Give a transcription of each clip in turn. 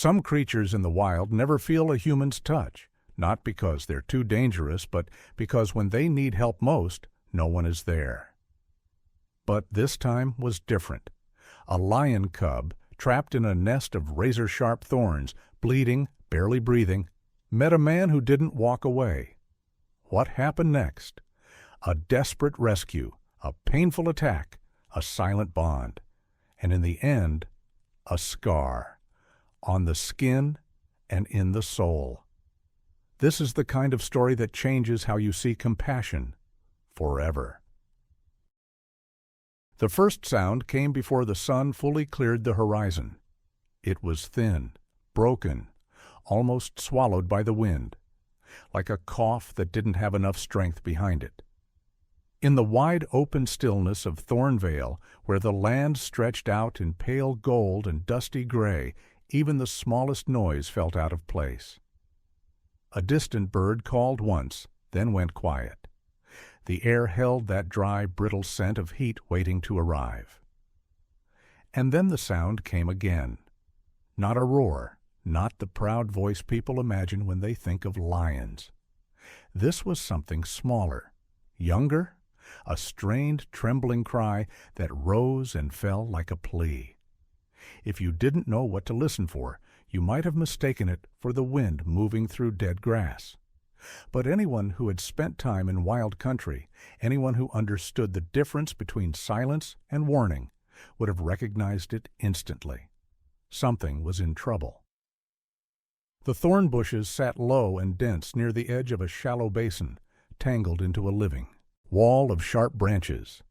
Some creatures in the wild never feel a human's touch, not because they're too dangerous, but because when they need help most, no one is there. But this time was different. A lion cub, trapped in a nest of razor-sharp thorns, bleeding, barely breathing, met a man who didn't walk away. What happened next? A desperate rescue, a painful attack, a silent bond, and in the end, a scar, on the skin and in the soul. This is the kind of story that changes how you see compassion forever. The first sound came before the sun fully cleared the horizon. It was thin, broken, almost swallowed by the wind, like a cough that didn't have enough strength behind it. In the wide open stillness of Thorn Vale, where the land stretched out in pale gold and dusty gray, even the smallest noise felt out of place. A distant bird called once, then went quiet. The air held that dry, brittle scent of heat waiting to arrive. And then the sound came again. Not a roar, not the proud voice people imagine when they think of lions. This was something smaller, younger, a strained, trembling cry that rose and fell like a plea. If you didn't know what to listen for, you might have mistaken it for the wind moving through dead grass. But anyone who had spent time in wild country, anyone who understood the difference between silence and warning, would have recognized it instantly. Something was in trouble. The thorn bushes sat low and dense near the edge of a shallow basin, tangled into a living wall of sharp branches.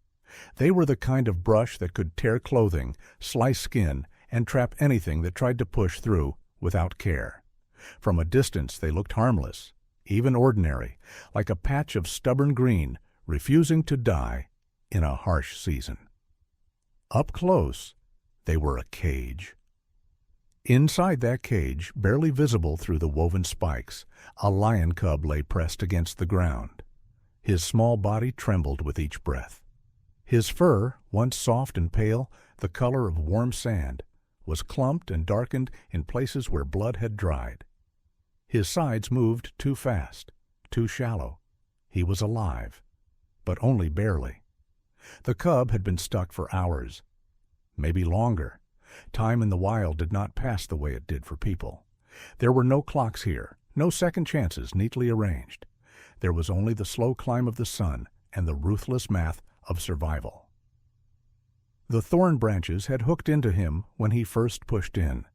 They were the kind of brush that could tear clothing, slice skin, and trap anything that tried to push through without care. From a distance they looked harmless, even ordinary, like a patch of stubborn green refusing to die in a harsh season. Up close, they were a cage. Inside that cage, barely visible through the woven spikes, a lion cub lay pressed against the ground. His small body trembled with each breath. His fur, once soft and pale, the color of warm sand, was clumped and darkened in places where blood had dried. His sides moved too fast, too shallow. He was alive, but only barely. The cub had been stuck for hours, maybe longer. Time in the wild did not pass the way it did for people. There were no clocks here, no second chances neatly arranged. There was only the slow climb of the sun and the ruthless math of survival. The thorn branches had hooked into him when he first pushed in.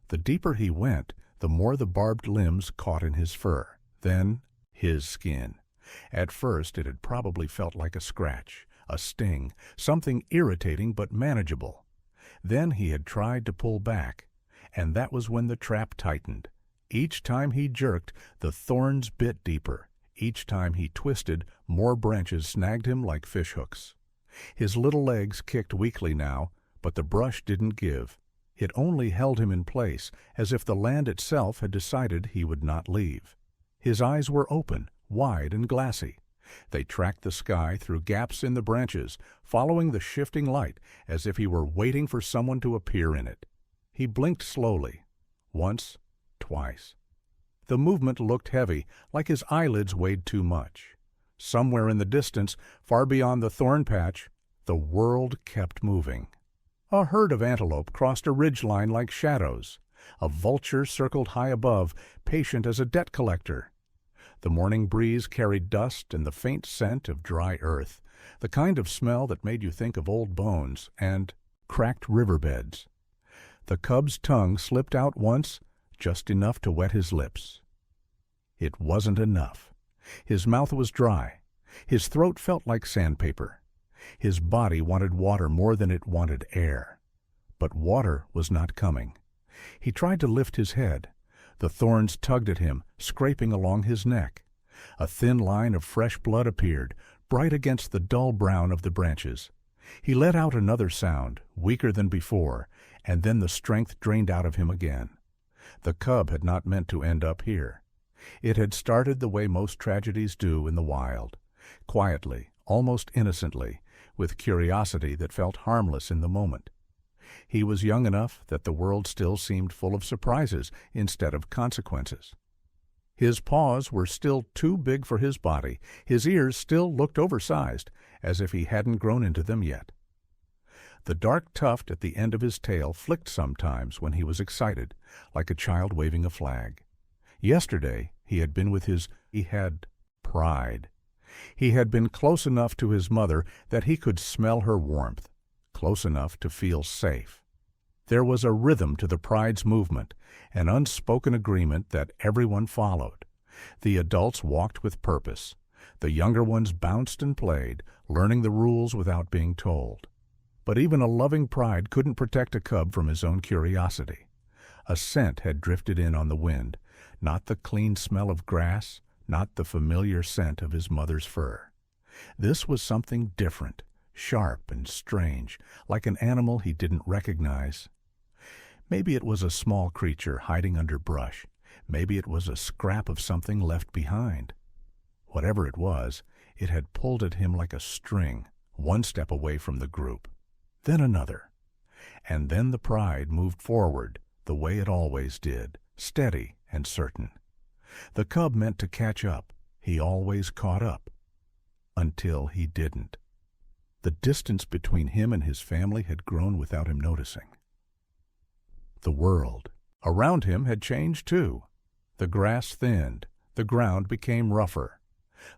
The deeper he went, the more the barbed limbs caught in his fur, then his skin. At first it had probably felt like a scratch, a sting, something irritating but manageable. Then he had tried to pull back, and that was when the trap tightened. Each time he jerked, the thorns bit deeper. Each time he twisted, more branches snagged him like fishhooks. His little legs kicked weakly now, but the brush didn't give. It only held him in place, as if the land itself had decided he would not leave. His eyes were open, wide and glassy. They tracked the sky through gaps in the branches, following the shifting light as if he were waiting for someone to appear in it. He blinked slowly, once, twice. The movement looked heavy, like his eyelids weighed too much. Somewhere in the distance, far beyond the thorn patch, the world kept moving. A herd of antelope crossed a ridgeline like shadows. A vulture circled high above, patient as a debt collector. The morning breeze carried dust and the faint scent of dry earth, the kind of smell that made you think of old bones and cracked riverbeds. The cub's tongue slipped out once, just enough to wet his lips. It wasn't enough. His mouth was dry. His throat felt like sandpaper. His body wanted water more than it wanted air. But water was not coming. He tried to lift his head. The thorns tugged at him, scraping along his neck. A thin line of fresh blood appeared, bright against the dull brown of the branches. He let out another sound, weaker than before, and then the strength drained out of him again. The cub had not meant to end up here. It had started the way most tragedies do in the wild, quietly, almost innocently, with curiosity that felt harmless in the moment. He was young enough that the world still seemed full of surprises instead of consequences. His paws were still too big for his body. His ears still looked oversized, as if he hadn't grown into them yet. The dark tuft at the end of his tail flicked sometimes when he was excited, like a child waving a flag. Yesterday he had been with he had pride. He had been close enough to his mother that he could smell her warmth, close enough to feel safe. There was a rhythm to the pride's movement, an unspoken agreement that everyone followed. The adults walked with purpose. The younger ones bounced and played, learning the rules without being told. But even a loving pride couldn't protect a cub from his own curiosity. A scent had drifted in on the wind, not the clean smell of grass, not the familiar scent of his mother's fur. This was something different, sharp and strange, like an animal he didn't recognize. Maybe it was a small creature hiding under brush. Maybe it was a scrap of something left behind. Whatever it was, it had pulled at him like a string, one step away from the group. Then another. And then the pride moved forward, the way it always did, steady and certain. The cub meant to catch up. He always caught up. Until he didn't. The distance between him and his family had grown without him noticing. The world around him had changed too. The grass thinned. The ground became rougher.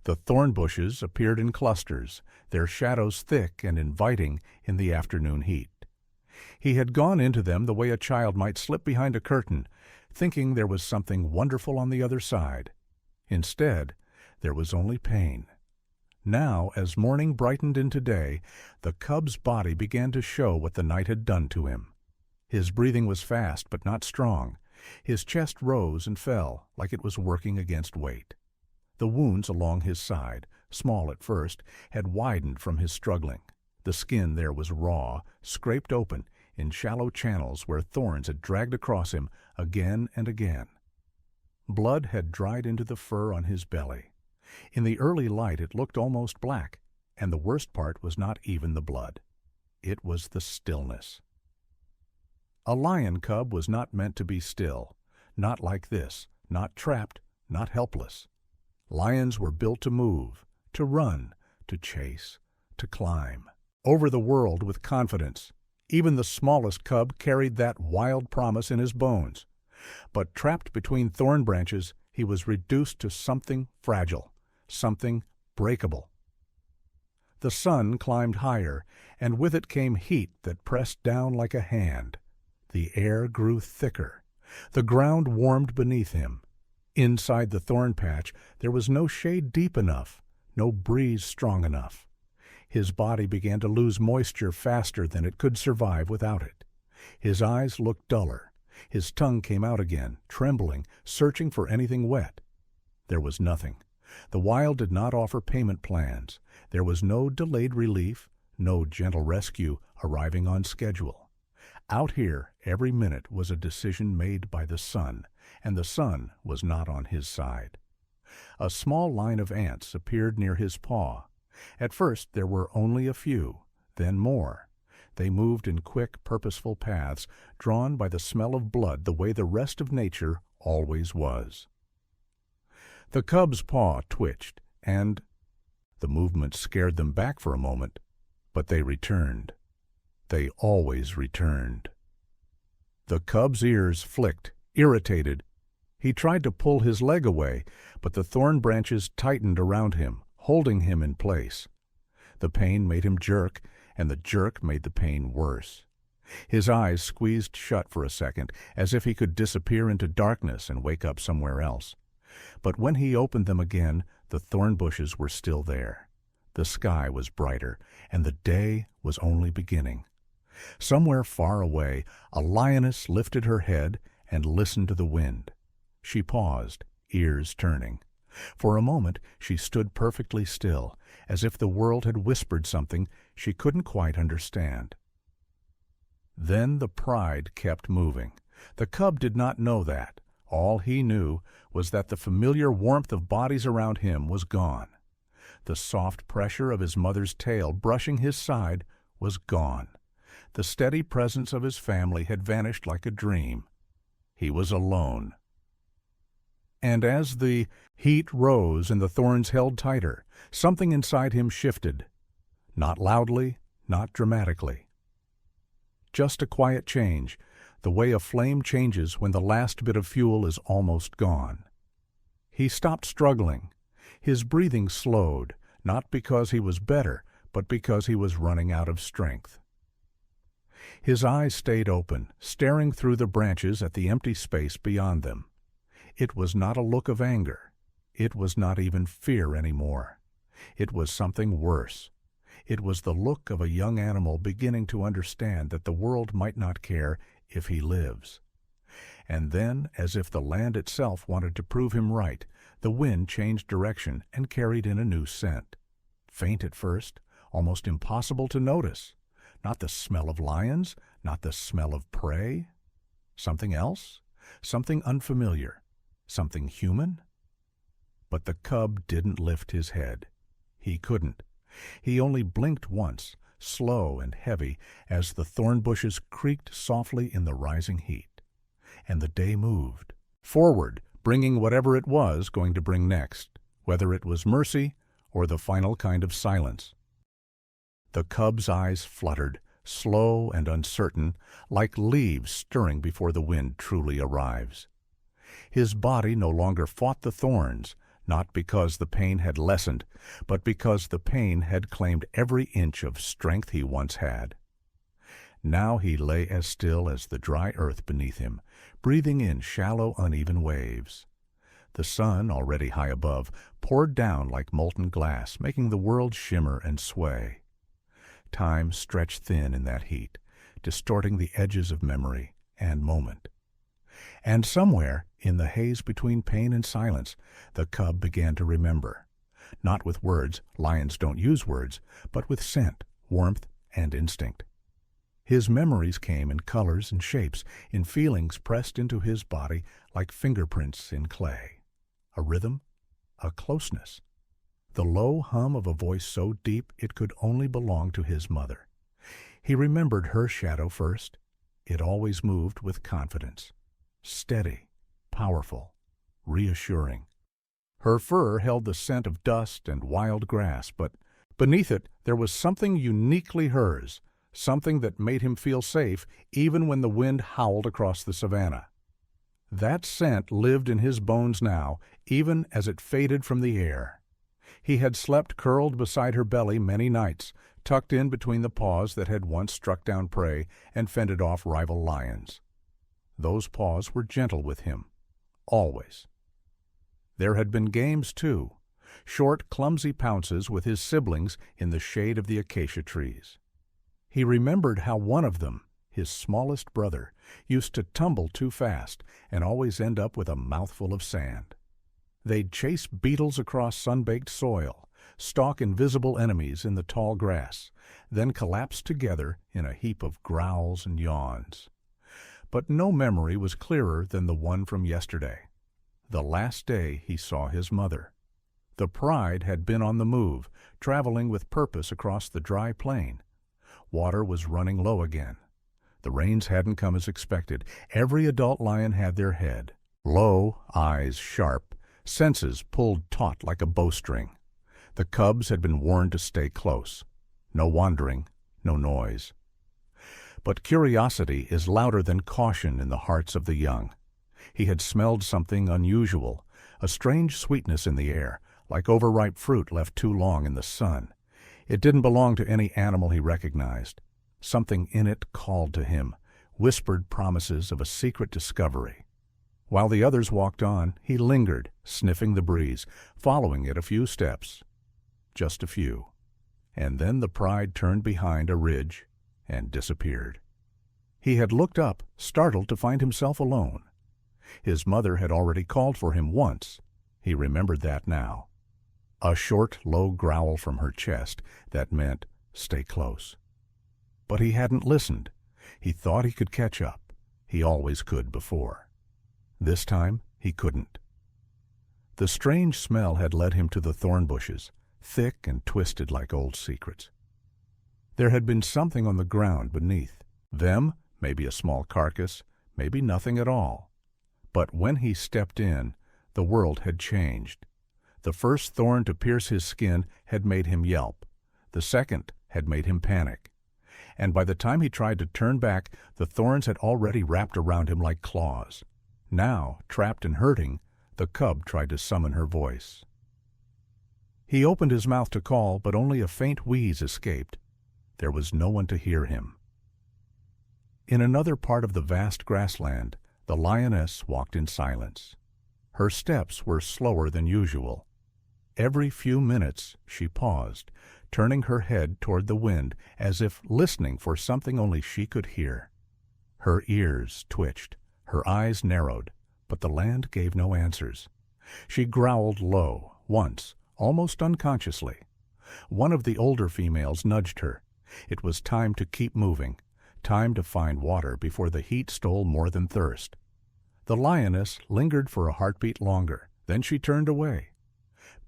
The thorn bushes appeared in clusters, their shadows thick and inviting in the afternoon heat. He had gone into them the way a child might slip behind a curtain, thinking there was something wonderful on the other side. Instead, there was only pain. Now, as morning brightened into day, the cub's body began to show what the night had done to him. His breathing was fast but not strong. His chest rose and fell like it was working against weight. The wounds along his side, small at first, had widened from his struggling. The skin there was raw, scraped open, in shallow channels where thorns had dragged across him again and again. Blood had dried into the fur on his belly. In the early light it looked almost black, and the worst part was not even the blood. It was the stillness. A lion cub was not meant to be still, not like this, not trapped, not helpless. Lions were built to move, to run, to chase, to climb. Over the world with confidence. Even the smallest cub carried that wild promise in his bones. But trapped between thorn branches, he was reduced to something fragile, something breakable. The sun climbed higher, and with it came heat that pressed down like a hand. The air grew thicker. The ground warmed beneath him. Inside the thorn patch there was no shade deep enough, no breeze strong enough. His body began to lose moisture faster than it could survive without it. His eyes looked duller. His tongue came out again, trembling, searching for anything wet. There was nothing. The wild did not offer payment plans. There was no delayed relief, no gentle rescue arriving on schedule. Out here, every minute was a decision made by the sun, and the sun was not on his side. A small line of ants appeared near his paw. At first there were only a few, then more. They moved in quick, purposeful paths, drawn by the smell of blood the way the rest of nature always was. The cub's paw twitched, and the movement scared them back for a moment, but they returned. They always returned. The cub's ears flicked, irritated. He tried to pull his leg away, but the thorn branches tightened around him, holding him in place. The pain made him jerk, and the jerk made the pain worse. His eyes squeezed shut for a second, as if he could disappear into darkness and wake up somewhere else. But when he opened them again, the thorn bushes were still there. The sky was brighter, and the day was only beginning. Somewhere far away, a lioness lifted her head and listened to the wind. She paused, ears turning. For a moment she stood perfectly still, as if the world had whispered something she couldn't quite understand. Then the pride kept moving. The cub did not know that. All he knew was that the familiar warmth of bodies around him was gone. The soft pressure of his mother's tail brushing his side was gone. The steady presence of his family had vanished like a dream. He was alone. And as the heat rose and the thorns held tighter, something inside him shifted. Not loudly, not dramatically. Just a quiet change, the way a flame changes when the last bit of fuel is almost gone. He stopped struggling. His breathing slowed, not because he was better, but because he was running out of strength. His eyes stayed open, staring through the branches at the empty space beyond them. It was not a look of anger. It was not even fear anymore. It was something worse. It was the look of a young animal beginning to understand that the world might not care if he lives. And then, as if the land itself wanted to prove him right, the wind changed direction and carried in a new scent. Faint at first, almost impossible to notice. Not the smell of lions, not the smell of prey. Something else? Something unfamiliar? Something human? But the cub didn't lift his head. He couldn't. He only blinked once, slow and heavy, as the thorn bushes creaked softly in the rising heat. And the day moved forward, bringing whatever it was going to bring next, whether it was mercy or the final kind of silence. The cub's eyes fluttered, slow and uncertain, like leaves stirring before the wind truly arrives. His body no longer fought the thorns, not because the pain had lessened, but because the pain had claimed every inch of strength he once had. Now he lay as still as the dry earth beneath him, breathing in shallow, uneven waves. The sun, already high above, poured down like molten glass, making the world shimmer and sway. Time stretched thin in that heat, distorting the edges of memory and moment. And somewhere, in the haze between pain and silence, the cub began to remember. Not with words, lions don't use words, but with scent, warmth, and instinct. His memories came in colors and shapes, in feelings pressed into his body like fingerprints in clay. A rhythm, a closeness. The low hum of a voice so deep it could only belong to his mother. He remembered her shadow first. It always moved with confidence. Steady, powerful, reassuring. Her fur held the scent of dust and wild grass, but beneath it there was something uniquely hers, something that made him feel safe even when the wind howled across the savannah. That scent lived in his bones now, even as it faded from the air. He had slept curled beside her belly many nights, tucked in between the paws that had once struck down prey and fended off rival lions. Those paws were gentle with him, always. There had been games, too, short, clumsy pounces with his siblings in the shade of the acacia trees. He remembered how one of them, his smallest brother, used to tumble too fast and always end up with a mouthful of sand. They'd chase beetles across sun-baked soil, stalk invisible enemies in the tall grass, then collapse together in a heap of growls and yawns. But no memory was clearer than the one from yesterday, the last day he saw his mother. The pride had been on the move, traveling with purpose across the dry plain. Water was running low again. The rains hadn't come as expected. Every adult lion had their head, low, eyes sharp, senses pulled taut like a bowstring. The cubs had been warned to stay close. No wandering, no noise. But curiosity is louder than caution in the hearts of the young. He had smelled something unusual, a strange sweetness in the air, like overripe fruit left too long in the sun. It didn't belong to any animal he recognized. Something in it called to him, whispered promises of a secret discovery. While the others walked on, he lingered, sniffing the breeze, following it a few steps. Just a few. And then the pride turned behind a ridge and disappeared. He had looked up, startled to find himself alone. His mother had already called for him once. He remembered that now. A short, low growl from her chest that meant, stay close. But he hadn't listened. He thought he could catch up. He always could before. This time, he couldn't. The strange smell had led him to the thorn bushes, thick and twisted like old secrets. There had been something on the ground beneath, Them, maybe a small carcass, maybe nothing at all. But when he stepped in, the world had changed. The first thorn to pierce his skin had made him yelp. The second had made him panic. And by the time he tried to turn back, the thorns had already wrapped around him like claws. Now, trapped and hurting, the cub tried to summon her voice. He opened his mouth to call, but only a faint wheeze escaped. There was no one to hear him. In another part of the vast grassland, the lioness walked in silence. Her steps were slower than usual. Every few minutes she paused, turning her head toward the wind as if listening for something only she could hear. Her ears twitched, her eyes narrowed, but the land gave no answers. She growled low, once, almost unconsciously. One of the older females nudged her. It was time to keep moving, time to find water before the heat stole more than thirst. The lioness lingered for a heartbeat longer, then she turned away.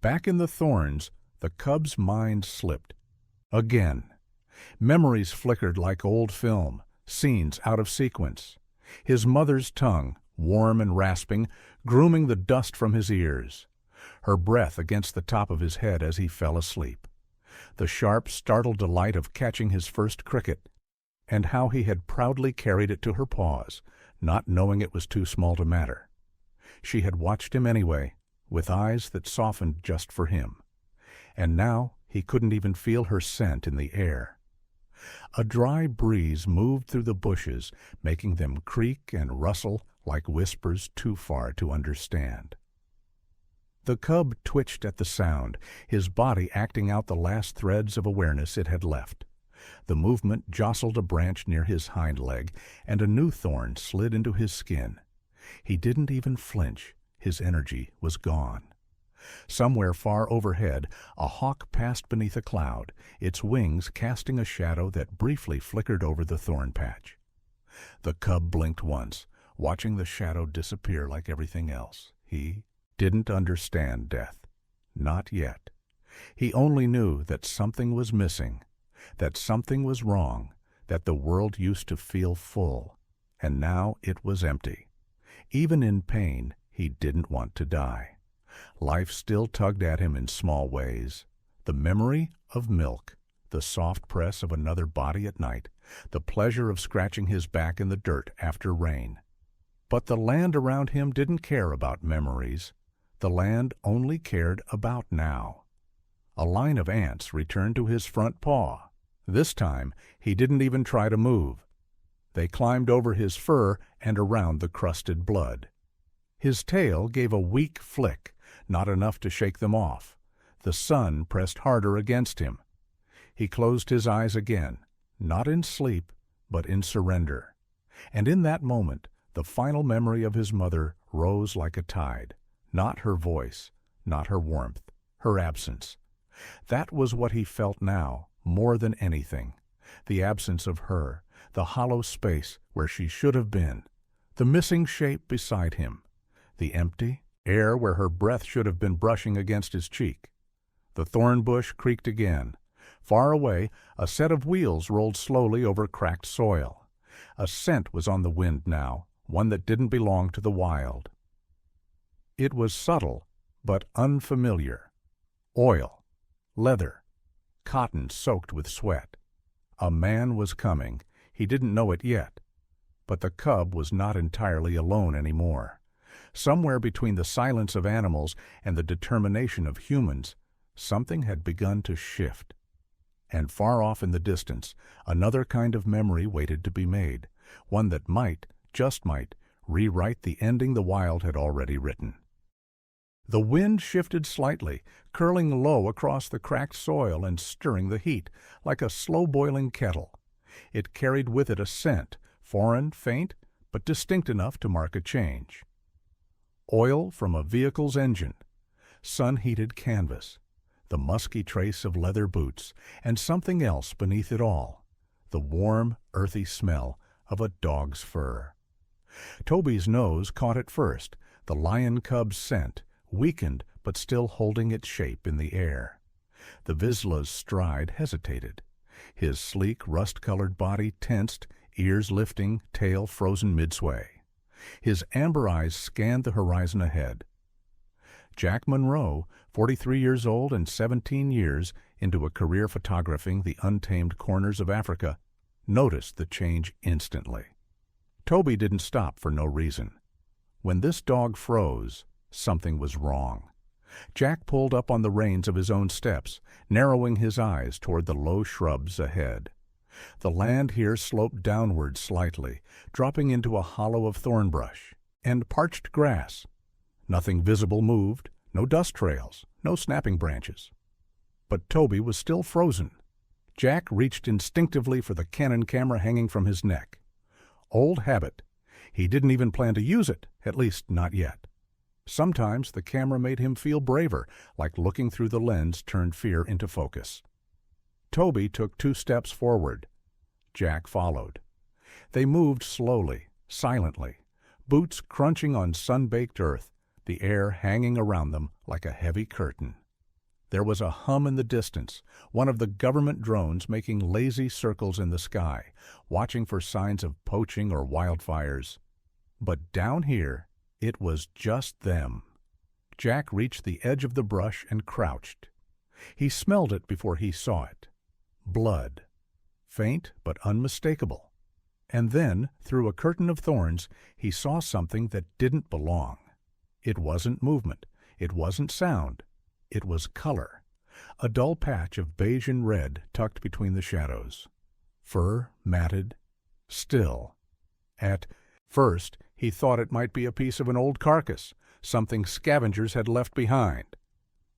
Back in the thorns, the cub's mind slipped. Again. Memories flickered like old film, scenes out of sequence. His mother's tongue, warm and rasping, grooming the dust from his ears. Her breath against the top of his head as he fell asleep. The sharp, startled delight of catching his first cricket, and how he had proudly carried it to her paws, not knowing it was too small to matter. She had watched him anyway, with eyes that softened just for him. And now he couldn't even feel her scent in the air. A dry breeze moved through the bushes, making them creak and rustle like whispers too far to understand. The cub twitched at the sound, his body acting out the last threads of awareness it had left. The movement jostled a branch near his hind leg, and a new thorn slid into his skin. He didn't even flinch. His energy was gone. Somewhere far overhead, a hawk passed beneath a cloud, its wings casting a shadow that briefly flickered over the thorn patch. The cub blinked once, watching the shadow disappear like everything else. He didn't understand death. Not yet. He only knew that something was missing, that something was wrong, that the world used to feel full, and now it was empty. Even in pain, he didn't want to die. Life still tugged at him in small ways. The memory of milk, the soft press of another body at night, the pleasure of scratching his back in the dirt after rain. But the land around him didn't care about memories. The land only cared about now. A line of ants returned to his front paw. This time, he didn't even try to move. They climbed over his fur and around the crusted blood. His tail gave a weak flick, not enough to shake them off. The sun pressed harder against him. He closed his eyes again, not in sleep, but in surrender. And in that moment, the final memory of his mother rose like a tide. Not her voice, not her warmth, her absence. That was what he felt now, more than anything. The absence of her, the hollow space where she should have been, the missing shape beside him, the empty air where her breath should have been brushing against his cheek. The thorn bush creaked again. Far away, a set of wheels rolled slowly over cracked soil. A scent was on the wind now, one that didn't belong to the wild. It was subtle, but unfamiliar. Oil, leather, cotton soaked with sweat. A man was coming. He didn't know it yet. But the cub was not entirely alone anymore. Somewhere between the silence of animals and the determination of humans, something had begun to shift. And far off in the distance, another kind of memory waited to be made, one that might, just might, rewrite the ending the wild had already written. The wind shifted slightly, curling low across the cracked soil and stirring the heat, like a slow-boiling kettle. It carried with it a scent, foreign, faint, but distinct enough to mark a change. Oil from a vehicle's engine, sun-heated canvas, the musky trace of leather boots, and something else beneath it all, the warm, earthy smell of a dog's fur. Toby's nose caught it first, the lion cub's scent, weakened but still holding its shape in the air. The Vizsla's stride hesitated. His sleek, rust-colored body tensed, ears lifting, tail frozen mid-sway. His amber eyes scanned the horizon ahead. Jack Monroe, 43 years old and 17 years into a career photographing the untamed corners of Africa, noticed the change instantly. Toby didn't stop for no reason. When this dog froze, something was wrong. Jack pulled up on the reins of his own steps, narrowing his eyes toward the low shrubs ahead. The land here sloped downward slightly, dropping into a hollow of thorn brush and parched grass. Nothing visible moved, no dust trails, no snapping branches. But Toby was still frozen. Jack reached instinctively for the Canon camera hanging from his neck. Old habit. He didn't even plan to use it, at least not yet. Sometimes the camera made him feel braver, like looking through the lens turned fear into focus. Toby took 2 steps forward. Jack followed. They moved slowly, silently, boots crunching on sun-baked earth, the air hanging around them like a heavy curtain. There was a hum in the distance, one of the government drones making lazy circles in the sky, watching for signs of poaching or wildfires. But down here, it was just them. Jack reached the edge of the brush and crouched. He smelled it before he saw it. Blood. Faint but unmistakable. And then, through a curtain of thorns, he saw something that didn't belong. It wasn't movement. It wasn't sound. It was color. A dull patch of beige and red tucked between the shadows. Fur matted. Still. At first, he thought it might be a piece of an old carcass, something scavengers had left behind.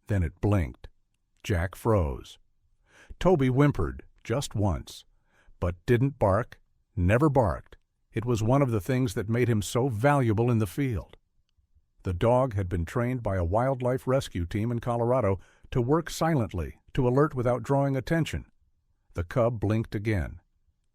Then it blinked. Jack froze. Toby whimpered, just once, but didn't bark, never barked. It was one of the things that made him so valuable in the field. The dog had been trained by a wildlife rescue team in Colorado to work silently, to alert without drawing attention. The cub blinked again.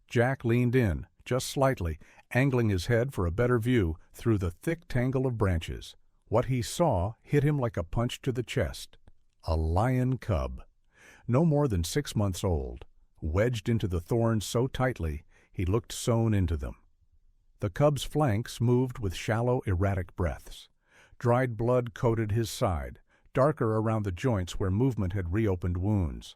Jack leaned in, just slightly, angling his head for a better view through the thick tangle of branches. What he saw hit him like a punch to the chest. A lion cub, no more than 6 months old, wedged into the thorns so tightly he looked sewn into them. The cub's flanks moved with shallow, erratic breaths. Dried blood coated his side, darker around the joints where movement had reopened wounds.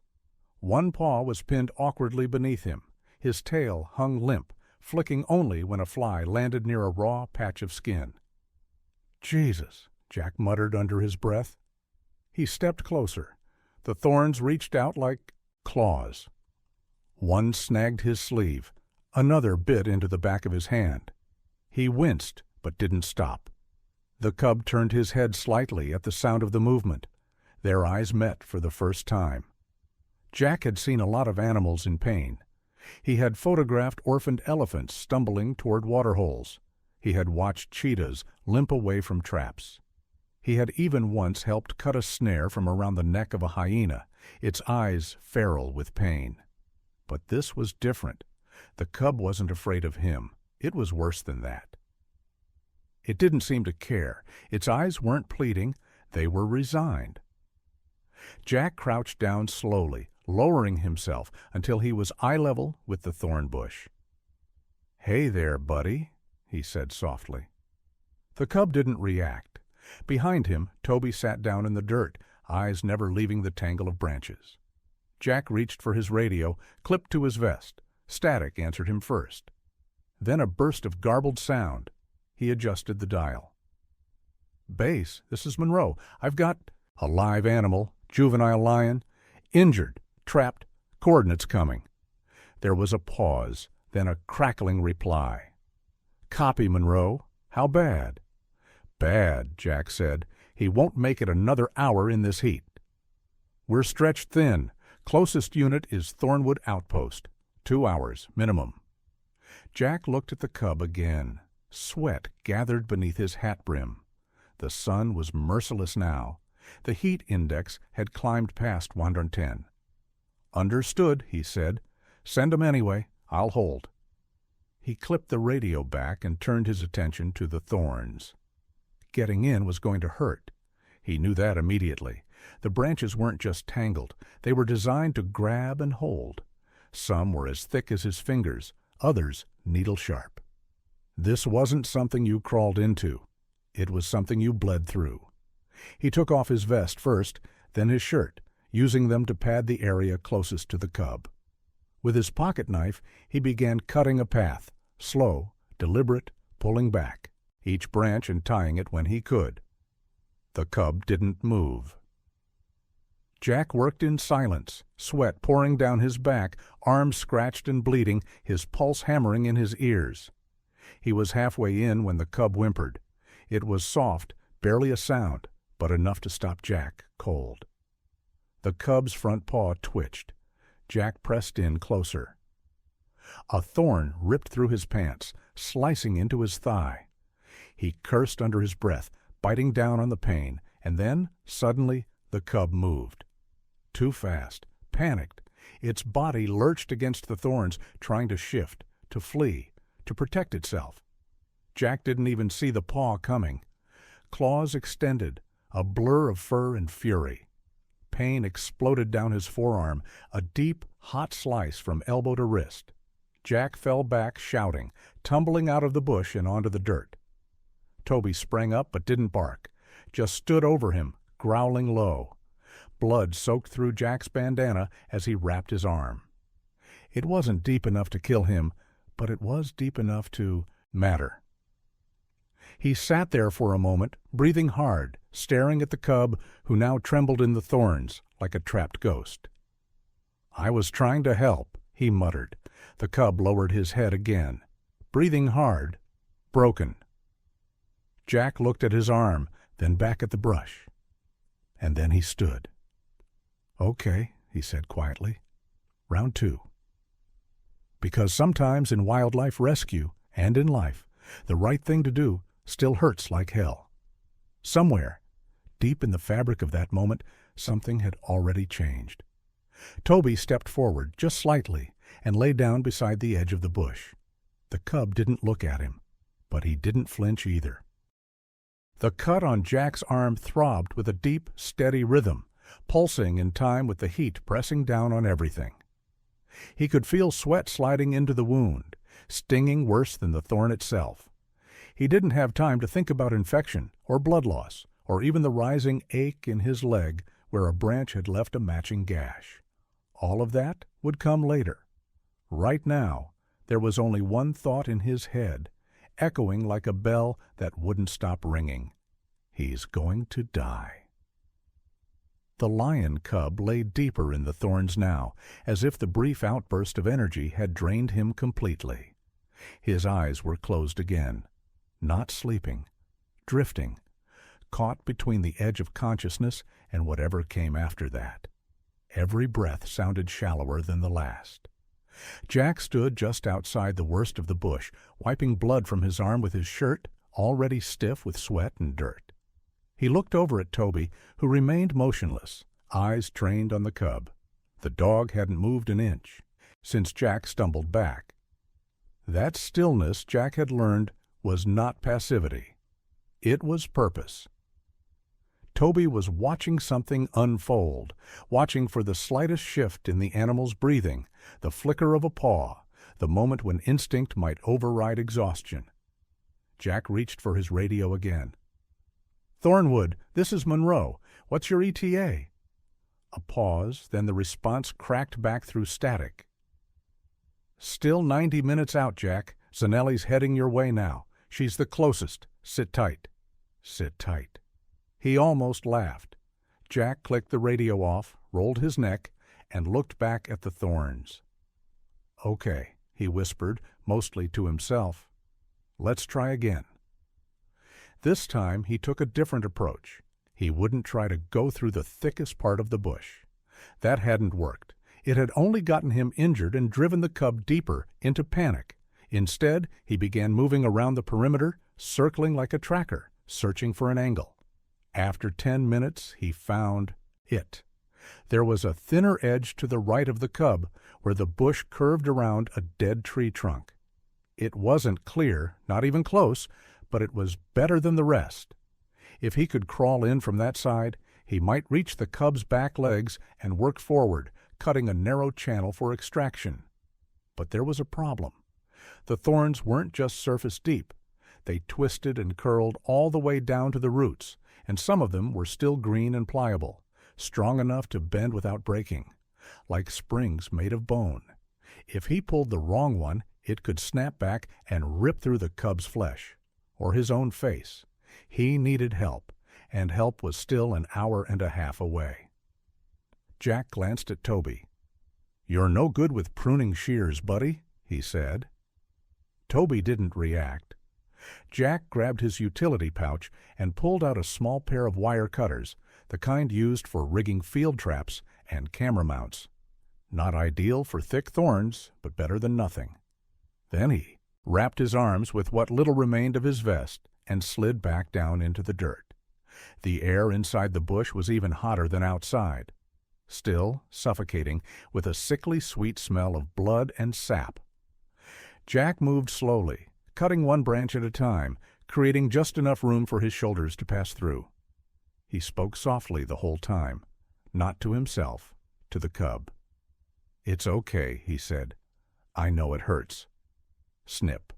One paw was pinned awkwardly beneath him. His tail hung limp, flicking only when a fly landed near a raw patch of skin. "Jesus," Jack muttered under his breath. He stepped closer. The thorns reached out like claws. One snagged his sleeve. Another bit into the back of his hand. He winced, but didn't stop. The cub turned his head slightly at the sound of the movement. Their eyes met for the first time. Jack had seen a lot of animals in pain. He had photographed orphaned elephants stumbling toward waterholes. He had watched cheetahs limp away from traps. He had even once helped cut a snare from around the neck of a hyena, its eyes feral with pain. But this was different. The cub wasn't afraid of him. It was worse than that. It didn't seem to care. Its eyes weren't pleading. They were resigned. Jack crouched down slowly, lowering himself until he was eye level with the thorn bush. "Hey there, buddy," he said softly. The cub didn't react. Behind him, Toby sat down in the dirt, eyes never leaving the tangle of branches. Jack reached for his radio, clipped to his vest. Static answered him first. Then a burst of garbled sound. He adjusted the dial. "Base, this is Monroe. I've got a live animal, juvenile lion, injured, trapped, coordinates coming." There was a pause, then a crackling reply. "Copy, Monroe. How bad?" "Bad," Jack said. "He won't make it another hour in this heat." "We're stretched thin. Closest unit is Thornwood Outpost. 2 hours, minimum." Jack looked at the cub again. Sweat gathered beneath his hat brim. The sun was merciless now. The heat index had climbed past 110. "Understood," he said. "Send 'em anyway. I'll hold." He clipped the radio back and turned his attention to the thorns. Getting in was going to hurt. He knew that immediately. The branches weren't just tangled. They were designed to grab and hold. Some were as thick as his fingers, others needle-sharp. This wasn't something you crawled into. It was something you bled through. He took off his vest first, then his shirt, using them to pad the area closest to the cub. With his pocket knife, he began cutting a path, slow, deliberate, pulling back, each branch and tying it when he could. The cub didn't move. Jack worked in silence, sweat pouring down his back, arms scratched and bleeding, his pulse hammering in his ears. He was halfway in when the cub whimpered. It was soft, barely a sound, but enough to stop Jack cold. The cub's front paw twitched. Jack pressed in closer. A thorn ripped through his pants, slicing into his thigh. He cursed under his breath, biting down on the pain, and then, suddenly, the cub moved. Too fast, panicked. Its body lurched against the thorns, trying to shift, to flee, to protect itself. Jack didn't even see the paw coming. Claws extended, a blur of fur and fury. Pain exploded down his forearm, a deep, hot slice from elbow to wrist. Jack fell back, shouting, tumbling out of the bush and onto the dirt. Toby sprang up but didn't bark, just stood over him, growling low. Blood soaked through Jack's bandana as he wrapped his arm. It wasn't deep enough to kill him, but it was deep enough to matter. He sat there for a moment, breathing hard, staring at the cub, who now trembled in the thorns like a trapped ghost. "I was trying to help," he muttered. The cub lowered his head again, breathing hard, broken. Jack looked at his arm, then back at the brush. And then he stood. "Okay," he said quietly. "Round 2. Because sometimes in wildlife rescue, and in life, the right thing to do still hurts like hell. Somewhere, deep in the fabric of that moment, something had already changed. Toby stepped forward, just slightly, and lay down beside the edge of the bush. The cub didn't look at him, but he didn't flinch either. The cut on Jack's arm throbbed with a deep, steady rhythm, pulsing in time with the heat pressing down on everything. He could feel sweat sliding into the wound, stinging worse than the thorn itself. He didn't have time to think about infection, or blood loss, or even the rising ache in his leg where a branch had left a matching gash. All of that would come later. Right now, there was only one thought in his head, echoing like a bell that wouldn't stop ringing. He's going to die. The lion cub lay deeper in the thorns now, as if the brief outburst of energy had drained him completely. His eyes were closed again, not sleeping, drifting, caught between the edge of consciousness and whatever came after that. Every breath sounded shallower than the last. Jack stood just outside the worst of the bush, wiping blood from his arm with his shirt, already stiff with sweat and dirt. He looked over at Toby, who remained motionless, eyes trained on the cub. The dog hadn't moved an inch since Jack stumbled back. That stillness, Jack had learned, was not passivity. It was purpose. Toby was watching something unfold, watching for the slightest shift in the animal's breathing, the flicker of a paw, the moment when instinct might override exhaustion. Jack reached for his radio again. "Thornwood, this is Monroe. What's your ETA?" A pause, then the response cracked back through static. "Still 90 minutes out, Jack. Zanelli's heading your way now. She's the closest. Sit tight." Sit tight. He almost laughed. Jack clicked the radio off, rolled his neck, and looked back at the thorns. "Okay," he whispered, mostly to himself. "Let's try again." This time he took a different approach. He wouldn't try to go through the thickest part of the bush. That hadn't worked. It had only gotten him injured and driven the cub deeper into panic. Instead, he began moving around the perimeter, circling like a tracker, searching for an angle. After 10 minutes, he found it. There was a thinner edge to the right of the cub, where the bush curved around a dead tree trunk. It wasn't clear, not even close, but it was better than the rest. If he could crawl in from that side, he might reach the cub's back legs and work forward, cutting a narrow channel for extraction. But there was a problem. The thorns weren't just surface deep. They twisted and curled all the way down to the roots, and some of them were still green and pliable, strong enough to bend without breaking, like springs made of bone. If he pulled the wrong one, it could snap back and rip through the cub's flesh, or his own face. He needed help, and help was still an hour and a half away. Jack glanced at Toby. "You're no good with pruning shears, buddy," he said. Toby didn't react. Jack grabbed his utility pouch and pulled out a small pair of wire cutters, the kind used for rigging field traps and camera mounts. Not ideal for thick thorns, but better than nothing. Then he wrapped his arms with what little remained of his vest and slid back down into the dirt. The air inside the bush was even hotter than outside, still suffocating with a sickly sweet smell of blood and sap. Jack moved slowly, cutting one branch at a time, creating just enough room for his shoulders to pass through. He spoke softly the whole time, not to himself, to the cub. "It's okay," he said. "I know it hurts. Snip.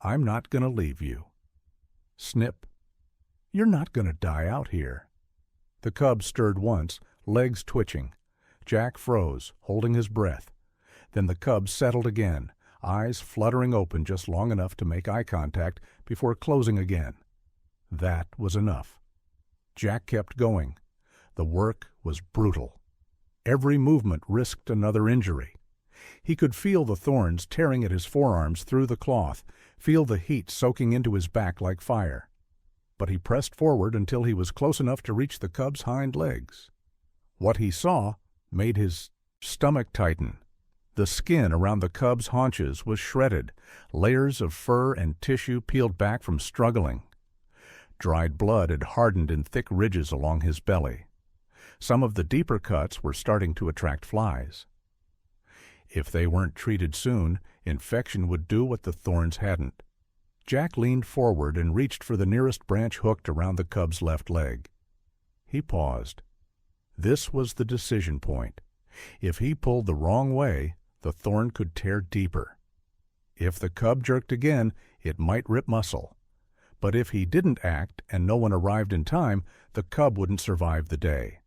I'm not going to leave you. Snip. You're not going to die out here." The cub stirred once, legs twitching. Jack froze, holding his breath. Then the cub settled again, eyes fluttering open just long enough to make eye contact before closing again. That was enough. Jack kept going. The work was brutal. Every movement risked another injury. He could feel the thorns tearing at his forearms through the cloth, feel the heat soaking into his back like fire. But he pressed forward until he was close enough to reach the cub's hind legs. What he saw made his stomach tighten. The skin around the cub's haunches was shredded, layers of fur and tissue peeled back from struggling. Dried blood had hardened in thick ridges along his belly. Some of the deeper cuts were starting to attract flies. If they weren't treated soon, infection would do what the thorns hadn't. Jack leaned forward and reached for the nearest branch hooked around the cub's left leg. He paused. This was the decision point. If he pulled the wrong way, the thorn could tear deeper. If the cub jerked again, it might rip muscle. But if he didn't act and no one arrived in time, the cub wouldn't survive the day.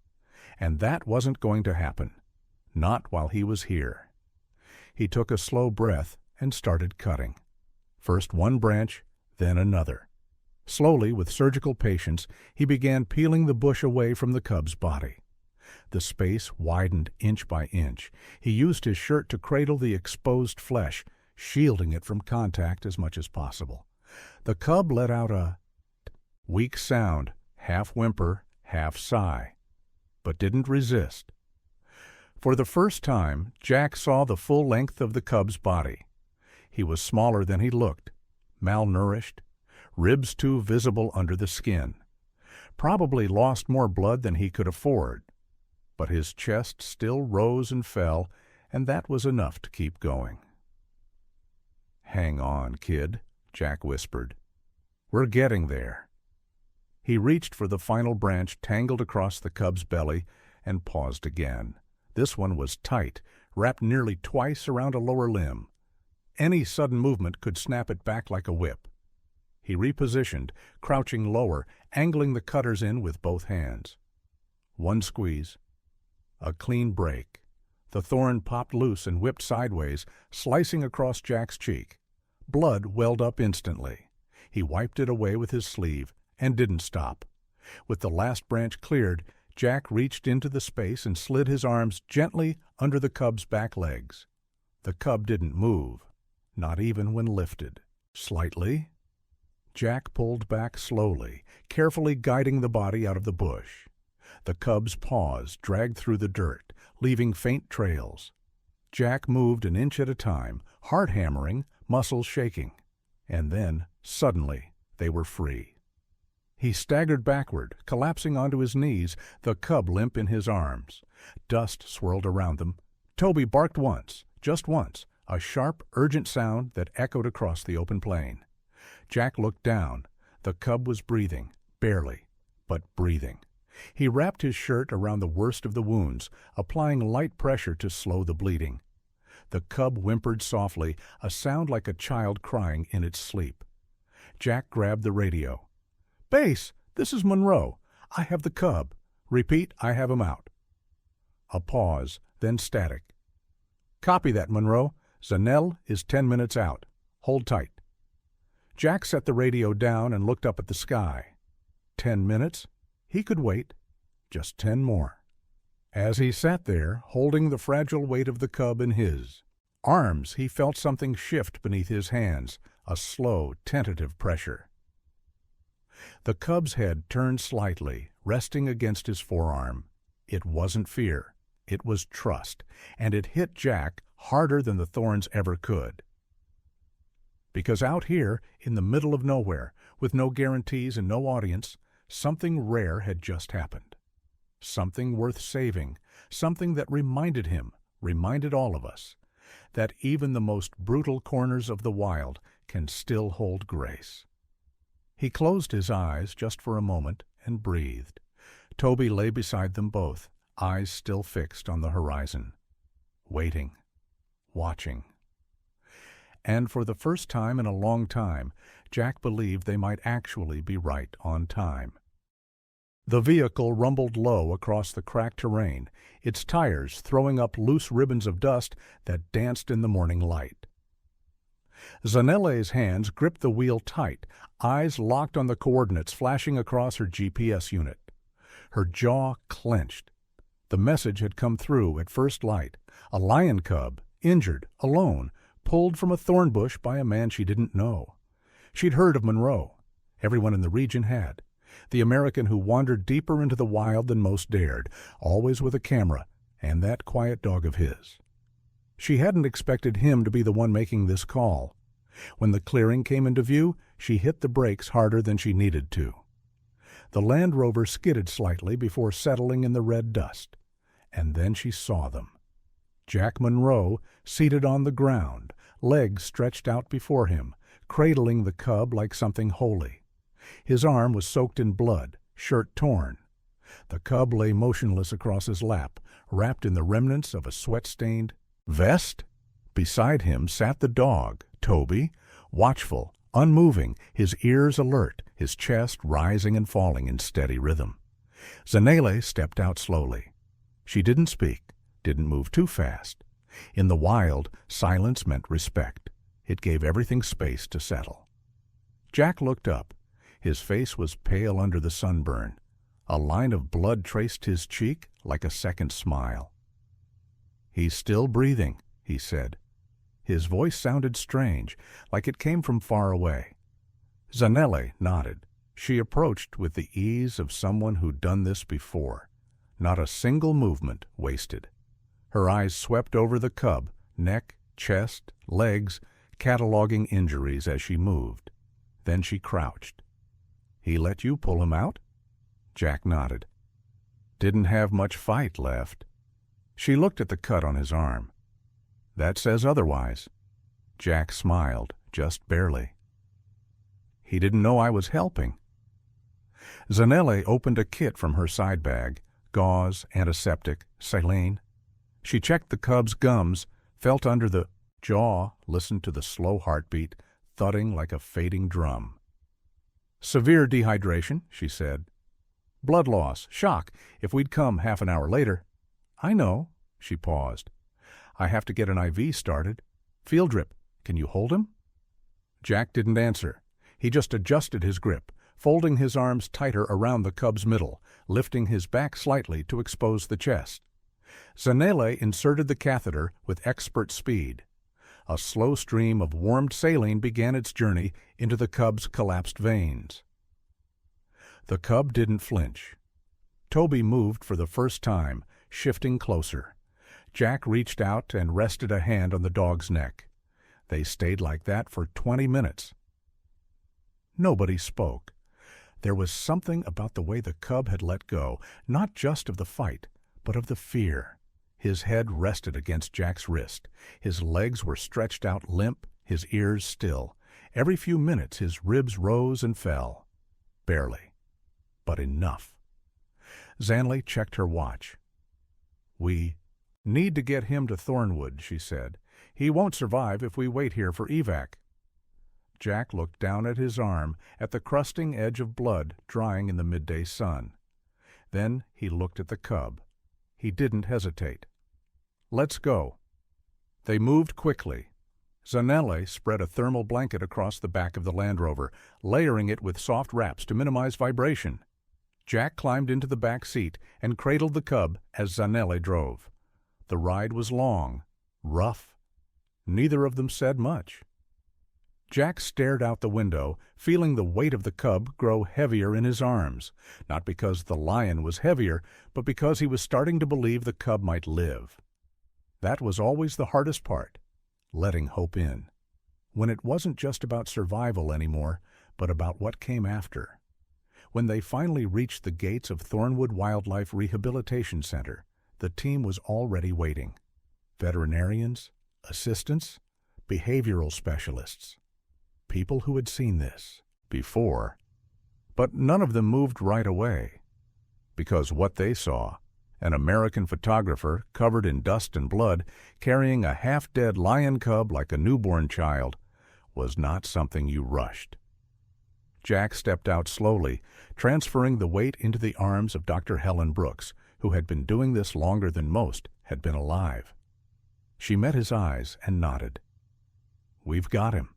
And that wasn't going to happen. Not while he was here. He took a slow breath and started cutting. First one branch, then another. Slowly, with surgical patience, he began peeling the bush away from the cub's body. The space widened inch by inch. He used his shirt to cradle the exposed flesh, shielding it from contact as much as possible. The cub let out a weak sound, half whimper, half sigh, but didn't resist. For the first time, Jack saw the full length of the cub's body. He was smaller than he looked, malnourished, ribs too visible under the skin. Probably lost more blood than he could afford. But his chest still rose and fell, and that was enough to keep going. "Hang on, kid," Jack whispered. "We're getting there." He reached for the final branch tangled across the cub's belly and paused again. This one was tight, wrapped nearly twice around a lower limb. Any sudden movement could snap it back like a whip. He repositioned, crouching lower, angling the cutters in with both hands. One squeeze. A clean break. The thorn popped loose and whipped sideways, slicing across Jack's cheek. Blood welled up instantly. He wiped it away with his sleeve and didn't stop. With the last branch cleared, Jack reached into the space and slid his arms gently under the cub's back legs. The cub didn't move, not even when lifted. Slightly. Jack pulled back slowly, carefully guiding the body out of the bush. The cub's paws dragged through the dirt, leaving faint trails. Jack moved an inch at a time, heart hammering, muscles shaking. And then, suddenly, they were free. He staggered backward, collapsing onto his knees, the cub limp in his arms. Dust swirled around them. Toby barked once, just once, a sharp, urgent sound that echoed across the open plain. Jack looked down. The cub was breathing, barely, but breathing. He wrapped his shirt around the worst of the wounds, applying light pressure to slow the bleeding. The cub whimpered softly, a sound like a child crying in its sleep. Jack grabbed the radio. "Base, this is Monroe. I have the cub. Repeat, I have him out." A pause, then static. "Copy that, Monroe. Zanelle is 10 minutes out. Hold tight." Jack set the radio down and looked up at the sky. 10 minutes? He could wait. Just 10 more. As he sat there, holding the fragile weight of the cub in his arms, he felt something shift beneath his hands, a slow, tentative pressure. The cub's head turned slightly, resting against his forearm. It wasn't fear. It was trust, and it hit Jack harder than the thorns ever could. Because out here, in the middle of nowhere, with no guarantees and no audience, something rare had just happened. Something worth saving, something that reminded him, reminded all of us, that even the most brutal corners of the wild can still hold grace. He closed his eyes just for a moment and breathed. Toby lay beside them both, eyes still fixed on the horizon, waiting, watching. And for the first time in a long time, Jack believed they might actually be right on time. The vehicle rumbled low across the cracked terrain, its tires throwing up loose ribbons of dust that danced in the morning light. Zanelle's hands gripped the wheel tight, eyes locked on the coordinates flashing across her GPS unit. Her jaw clenched. The message had come through at first light. A lion cub, injured, alone, pulled from a thorn bush by a man she didn't know. She'd heard of Monroe. Everyone in the region had. The American who wandered deeper into the wild than most dared, always with a camera, and that quiet dog of his. She hadn't expected him to be the one making this call. When the clearing came into view, she hit the brakes harder than she needed to. The Land Rover skidded slightly before settling in the red dust. And then she saw them. Jack Monroe, seated on the ground, legs stretched out before him, cradling the cub like something holy. His arm was soaked in blood, shirt torn. The cub lay motionless across his lap, wrapped in the remnants of a sweat-stained vest. Beside him sat the dog, Toby, watchful, unmoving, his ears alert, his chest rising and falling in steady rhythm. Zanelle stepped out slowly. She didn't speak, didn't move too fast. In the wild, silence meant respect. It gave everything space to settle. Jack looked up. His face was pale under the sunburn. A line of blood traced his cheek like a second smile. "He's still breathing," he said. His voice sounded strange, like it came from far away. Zanelle nodded. She approached with the ease of someone who'd done this before. Not a single movement wasted. Her eyes swept over the cub, neck, chest, legs, cataloging injuries as she moved. Then she crouched. "He let you pull him out?" Jack nodded. "Didn't have much fight left." She looked at the cut on his arm. "That says otherwise." Jack smiled, just barely. "He didn't know I was helping." Zanelle opened a kit from her side bag, gauze, antiseptic, saline. She checked the cub's gums, felt under the jaw, listened to the slow heartbeat, thudding like a fading drum. "Severe dehydration," she said. "Blood loss, shock, if we'd come half an hour later." "I know." She paused. "I have to get an IV started. Field drip. Can you hold him?" Jack didn't answer. He just adjusted his grip, folding his arms tighter around the cub's middle, lifting his back slightly to expose the chest. Zanelle inserted the catheter with expert speed. A slow stream of warmed saline began its journey into the cub's collapsed veins. The cub didn't flinch. Toby moved for the first time, shifting closer. Jack reached out and rested a hand on the dog's neck. They stayed like that for 20 minutes. Nobody spoke. There was something about the way the cub had let go, not just of the fight, but of the fear. His head rested against Jack's wrist. His legs were stretched out limp, his ears still. Every few minutes his ribs rose and fell. Barely. But enough. Zanelle checked her watch. "We need to get him to Thornwood," she said. He won't survive if we wait here for evac." Jack looked down at his arm, at the crusting edge of blood drying in the midday sun. Then he looked at the cub. He didn't hesitate. "Let's go." They moved quickly. Zanele spread a thermal blanket across the back of the Land Rover, layering it with soft wraps to minimize vibration. Jack climbed into the back seat and cradled the cub as Zanele drove. The ride was long, rough. Neither of them said much. Jack stared out the window, feeling the weight of the cub grow heavier in his arms, not because the lion was heavier, but because he was starting to believe the cub might live. That was always the hardest part, letting hope in, when it wasn't just about survival anymore, but about what came after. When they finally reached the gates of Thornwood Wildlife Rehabilitation Center, the team was already waiting. Veterinarians, assistants, behavioral specialists. People who had seen this before. But none of them moved right away. Because what they saw, an American photographer covered in dust and blood, carrying a half-dead lion cub like a newborn child, was not something you rushed. Jack stepped out slowly, transferring the weight into the arms of Dr. Helen Brooks, who had been doing this longer than most had been alive. She met his eyes and nodded. "We've got him."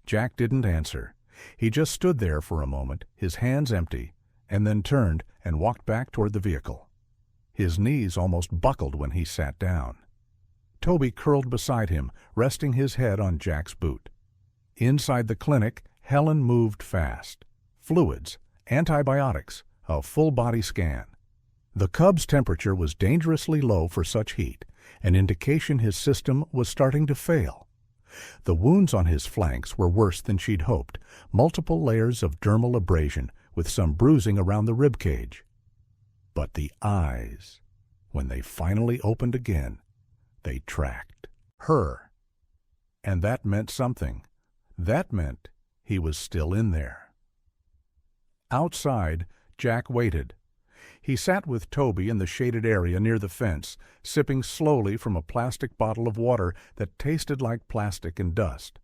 Jack didn't answer. He just stood there for a moment, his hands empty, and then turned and walked back toward the vehicle. His knees almost buckled when he sat down. Toby curled beside him, resting his head on Jack's boot. Inside the clinic, Helen moved fast. Fluids, antibiotics, a full-body scan. The cub's temperature was dangerously low for such heat, an indication his system was starting to fail. The wounds on his flanks were worse than she'd hoped, multiple layers of dermal abrasion with some bruising around the rib cage. But the eyes, when they finally opened again, they tracked her. And that meant something. That meant he was still in there. Outside, Jack waited. He sat with Toby in the shaded area near the fence, sipping slowly from a plastic bottle of water that tasted like plastic and dust.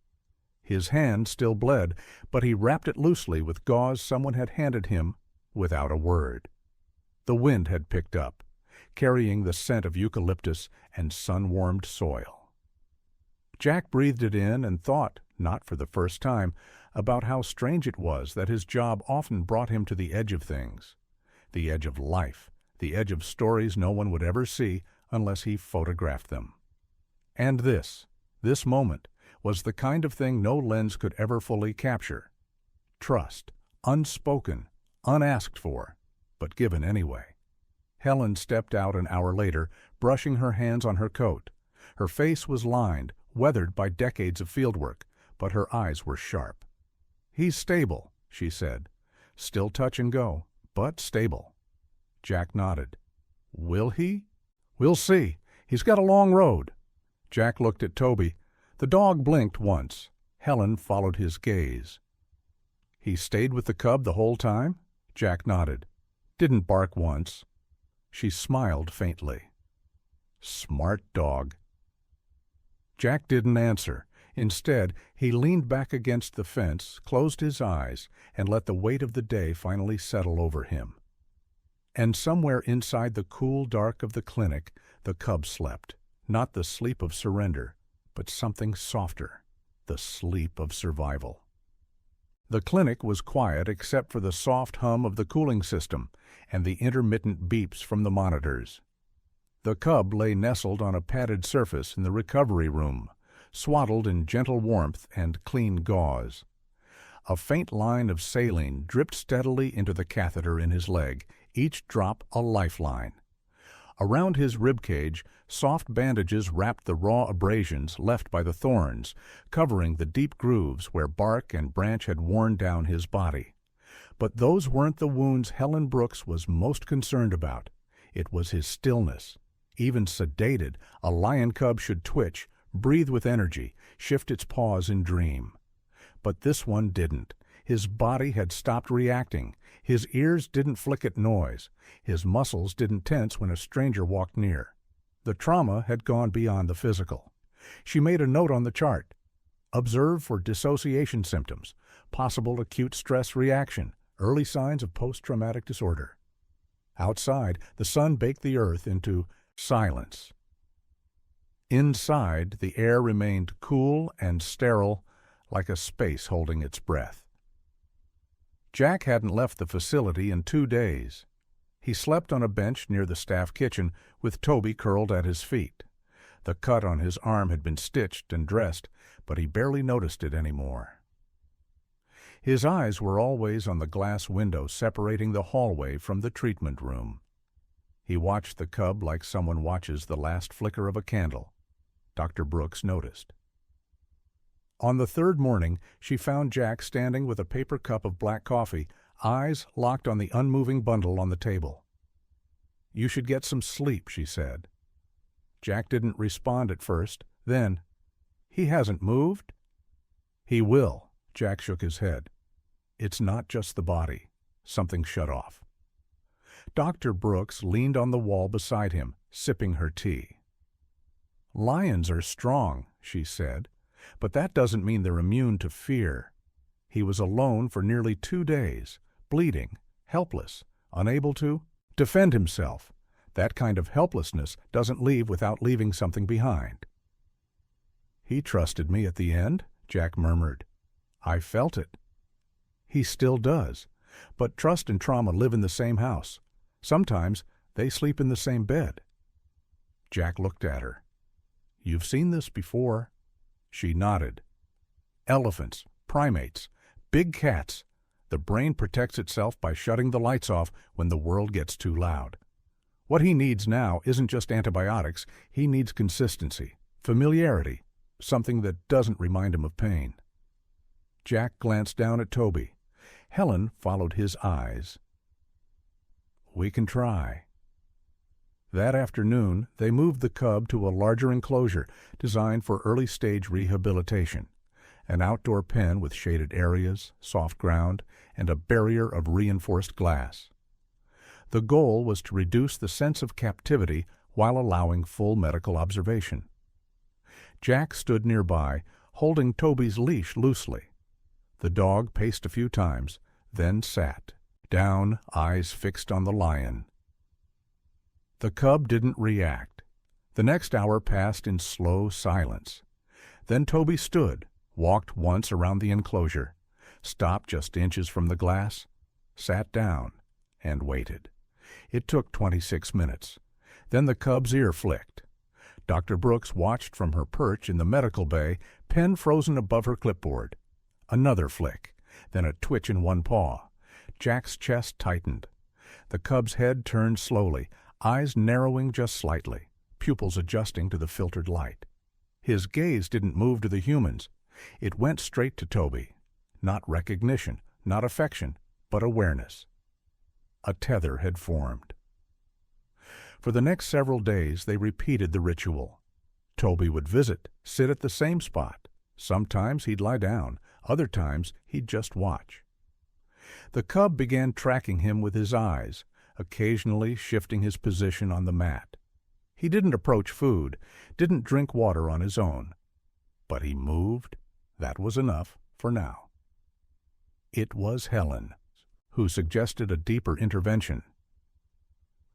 His hand still bled, but he wrapped it loosely with gauze someone had handed him without a word. The wind had picked up, carrying the scent of eucalyptus and sun-warmed soil. Jack breathed it in and thought, not for the first time, about how strange it was that his job often brought him to the edge of things. The edge of life, the edge of stories no one would ever see unless he photographed them. And this moment, was the kind of thing no lens could ever fully capture. Trust, unspoken, unasked for, but given anyway. Helen stepped out an hour later, brushing her hands on her coat. Her face was lined, weathered by decades of fieldwork, but her eyes were sharp. "He's stable," she said. "Still touch and go, but stable." Jack nodded. "Will he?" "We'll see. He's got a long road." Jack looked at Toby. The dog blinked once. Helen followed his gaze. "He stayed with the cub the whole time?" Jack nodded. "Didn't bark once." She smiled faintly. "Smart dog." Jack didn't answer. Instead, he leaned back against the fence, closed his eyes, and let the weight of the day finally settle over him. And somewhere inside the cool dark of the clinic, the cub slept, not the sleep of surrender, but something softer, the sleep of survival. The clinic was quiet except for the soft hum of the cooling system and the intermittent beeps from the monitors. The cub lay nestled on a padded surface in the recovery room, swaddled in gentle warmth and clean gauze. A faint line of saline dripped steadily into the catheter in his leg, each drop a lifeline. Around his ribcage, soft bandages wrapped the raw abrasions left by the thorns, covering the deep grooves where bark and branch had worn down his body. But those weren't the wounds Helen Brooks was most concerned about. It was his stillness. Even sedated, a lion cub should twitch, breathe with energy, shift its paws in dream. But this one didn't. His body had stopped reacting. His ears didn't flick at noise. His muscles didn't tense when a stranger walked near. The trauma had gone beyond the physical. She made a note on the chart. Observe for dissociation symptoms, possible acute stress reaction, early signs of post-traumatic disorder. Outside, the sun baked the earth into silence. Inside, the air remained cool and sterile, like a space holding its breath. Jack hadn't left the facility in 2 days. He slept on a bench near the staff kitchen with Toby curled at his feet. The cut on his arm had been stitched and dressed, but he barely noticed it anymore. His eyes were always on the glass window separating the hallway from the treatment room. He watched the cub like someone watches the last flicker of a candle. Dr. Brooks noticed. On the 3rd morning, she found Jack standing with a paper cup of black coffee, eyes locked on the unmoving bundle on the table. "You should get some sleep," she said. Jack didn't respond at first. Then, "He hasn't moved?" "He will." Jack shook his head. "It's not just the body. Something shut off." Dr. Brooks leaned on the wall beside him, sipping her tea. "Lions are strong," she said, "but that doesn't mean they're immune to fear. He was alone for nearly 2 days, bleeding, helpless, unable to defend himself. That kind of helplessness doesn't leave without leaving something behind." "He trusted me at the end," Jack murmured. "I felt it." "He still does. But trust and trauma live in the same house. Sometimes they sleep in the same bed." Jack looked at her. "You've seen this before." She nodded. "Elephants, primates, big cats. The brain protects itself by shutting the lights off when the world gets too loud. What he needs now isn't just antibiotics. He needs consistency, familiarity, something that doesn't remind him of pain." Jack glanced down at Toby. Helen followed his eyes. "We can try." That afternoon, they moved the cub to a larger enclosure designed for early-stage rehabilitation, an outdoor pen with shaded areas, soft ground, and a barrier of reinforced glass. The goal was to reduce the sense of captivity while allowing full medical observation. Jack stood nearby, holding Toby's leash loosely. The dog paced a few times, then sat, down, eyes fixed on the lion. The cub didn't react. The next hour passed in slow silence. Then Toby stood, walked once around the enclosure, stopped just inches from the glass, sat down, and waited. It took 26 minutes. Then the cub's ear flicked. Dr. Brooks watched from her perch in the medical bay, pen frozen above her clipboard. Another flick, then a twitch in one paw. Jack's chest tightened. The cub's head turned slowly, eyes narrowing just slightly, pupils adjusting to the filtered light. His gaze didn't move to the humans. It went straight to Toby. Not recognition, not affection, but awareness. A tether had formed. For the next several days they repeated the ritual. Toby would visit, sit at the same spot. Sometimes he'd lie down, other times he'd just watch. The cub began tracking him with his eyes, occasionally shifting his position on the mat. He didn't approach food, didn't drink water on his own. But he moved. That was enough for now. It was Helen who suggested a deeper intervention.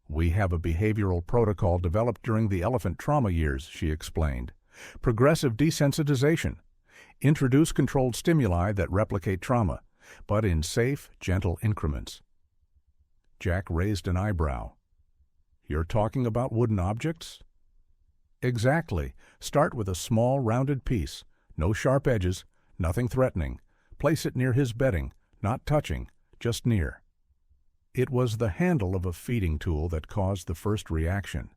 "We have a behavioral protocol developed during the elephant trauma years," she explained. "Progressive desensitization. Introduce controlled stimuli that replicate trauma, but in safe, gentle increments." Jack raised an eyebrow. "You're talking about wooden objects?" "Exactly. Start with a small, rounded piece. No sharp edges, nothing threatening. Place it near his bedding, not touching, just near." It was the handle of a feeding tool that caused the first reaction.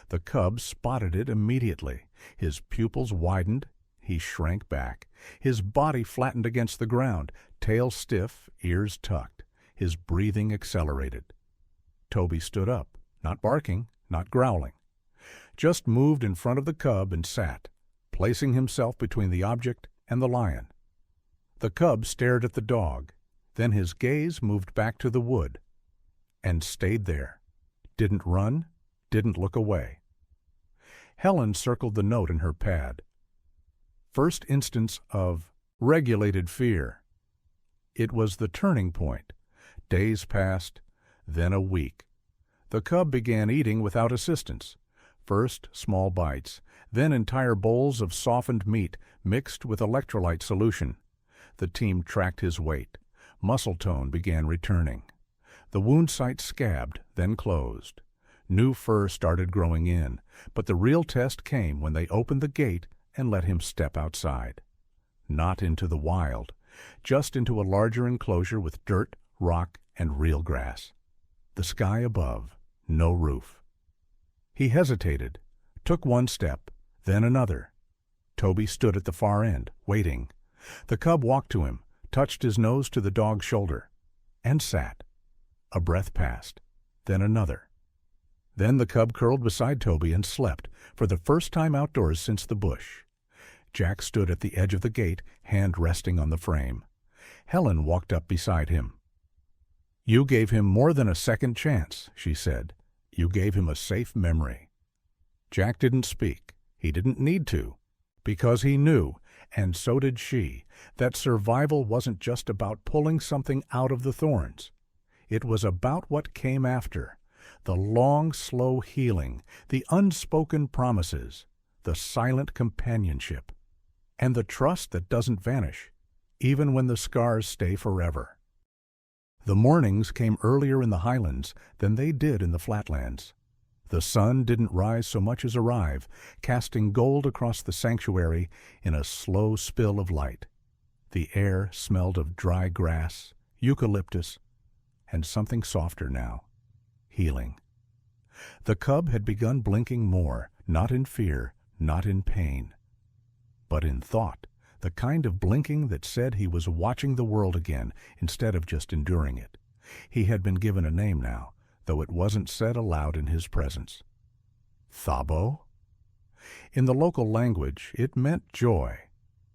The cub spotted it immediately. His pupils widened. He shrank back. His body flattened against the ground, tail stiff, ears tucked. His breathing accelerated. Toby stood up, not barking, not growling. Just moved in front of the cub and sat, placing himself between the object and the lion. The cub stared at the dog. Then his gaze moved back to the wood, and stayed there. Didn't run, didn't look away. Helen circled the note in her pad. first instance of regulated fear. It was the turning point. Days passed, then a week. The cub began eating without assistance. First small bites, then entire bowls of softened meat mixed with electrolyte solution. The team tracked his weight. Muscle tone began returning. The wound site scabbed, then closed. New fur started growing in, but the real test came when they opened the gate and let him step outside. Not into the wild, just into a larger enclosure with dirt, rock, and real grass. The sky above, no roof. He hesitated, took one step, then another. Toby stood at the far end, waiting. The cub walked to him, touched his nose to the dog's shoulder, and sat. A breath passed, then another. Then the cub curled beside Toby and slept, for the first time outdoors since the bush. Jack stood at the edge of the gate, hand resting on the frame. Helen walked up beside him. "You gave him more than a second chance," she said. "You gave him a safe memory." Jack didn't speak. He didn't need to, because he knew, and so did she, that survival wasn't just about pulling something out of the thorns. It was about what came after, the long, slow healing, the unspoken promises, the silent companionship, and the trust that doesn't vanish, even when the scars stay forever. The mornings came earlier in the highlands than they did in the flatlands. The sun didn't rise so much as arrive, casting gold across the sanctuary in a slow spill of light. The air smelled of dry grass, eucalyptus, and something softer now, healing. The cub had begun blinking more, not in fear, not in pain, but in thought, the kind of blinking that said he was watching the world again instead of just enduring it. He had been given a name now, though it wasn't said aloud in his presence. Thabo? In the local language, it meant joy.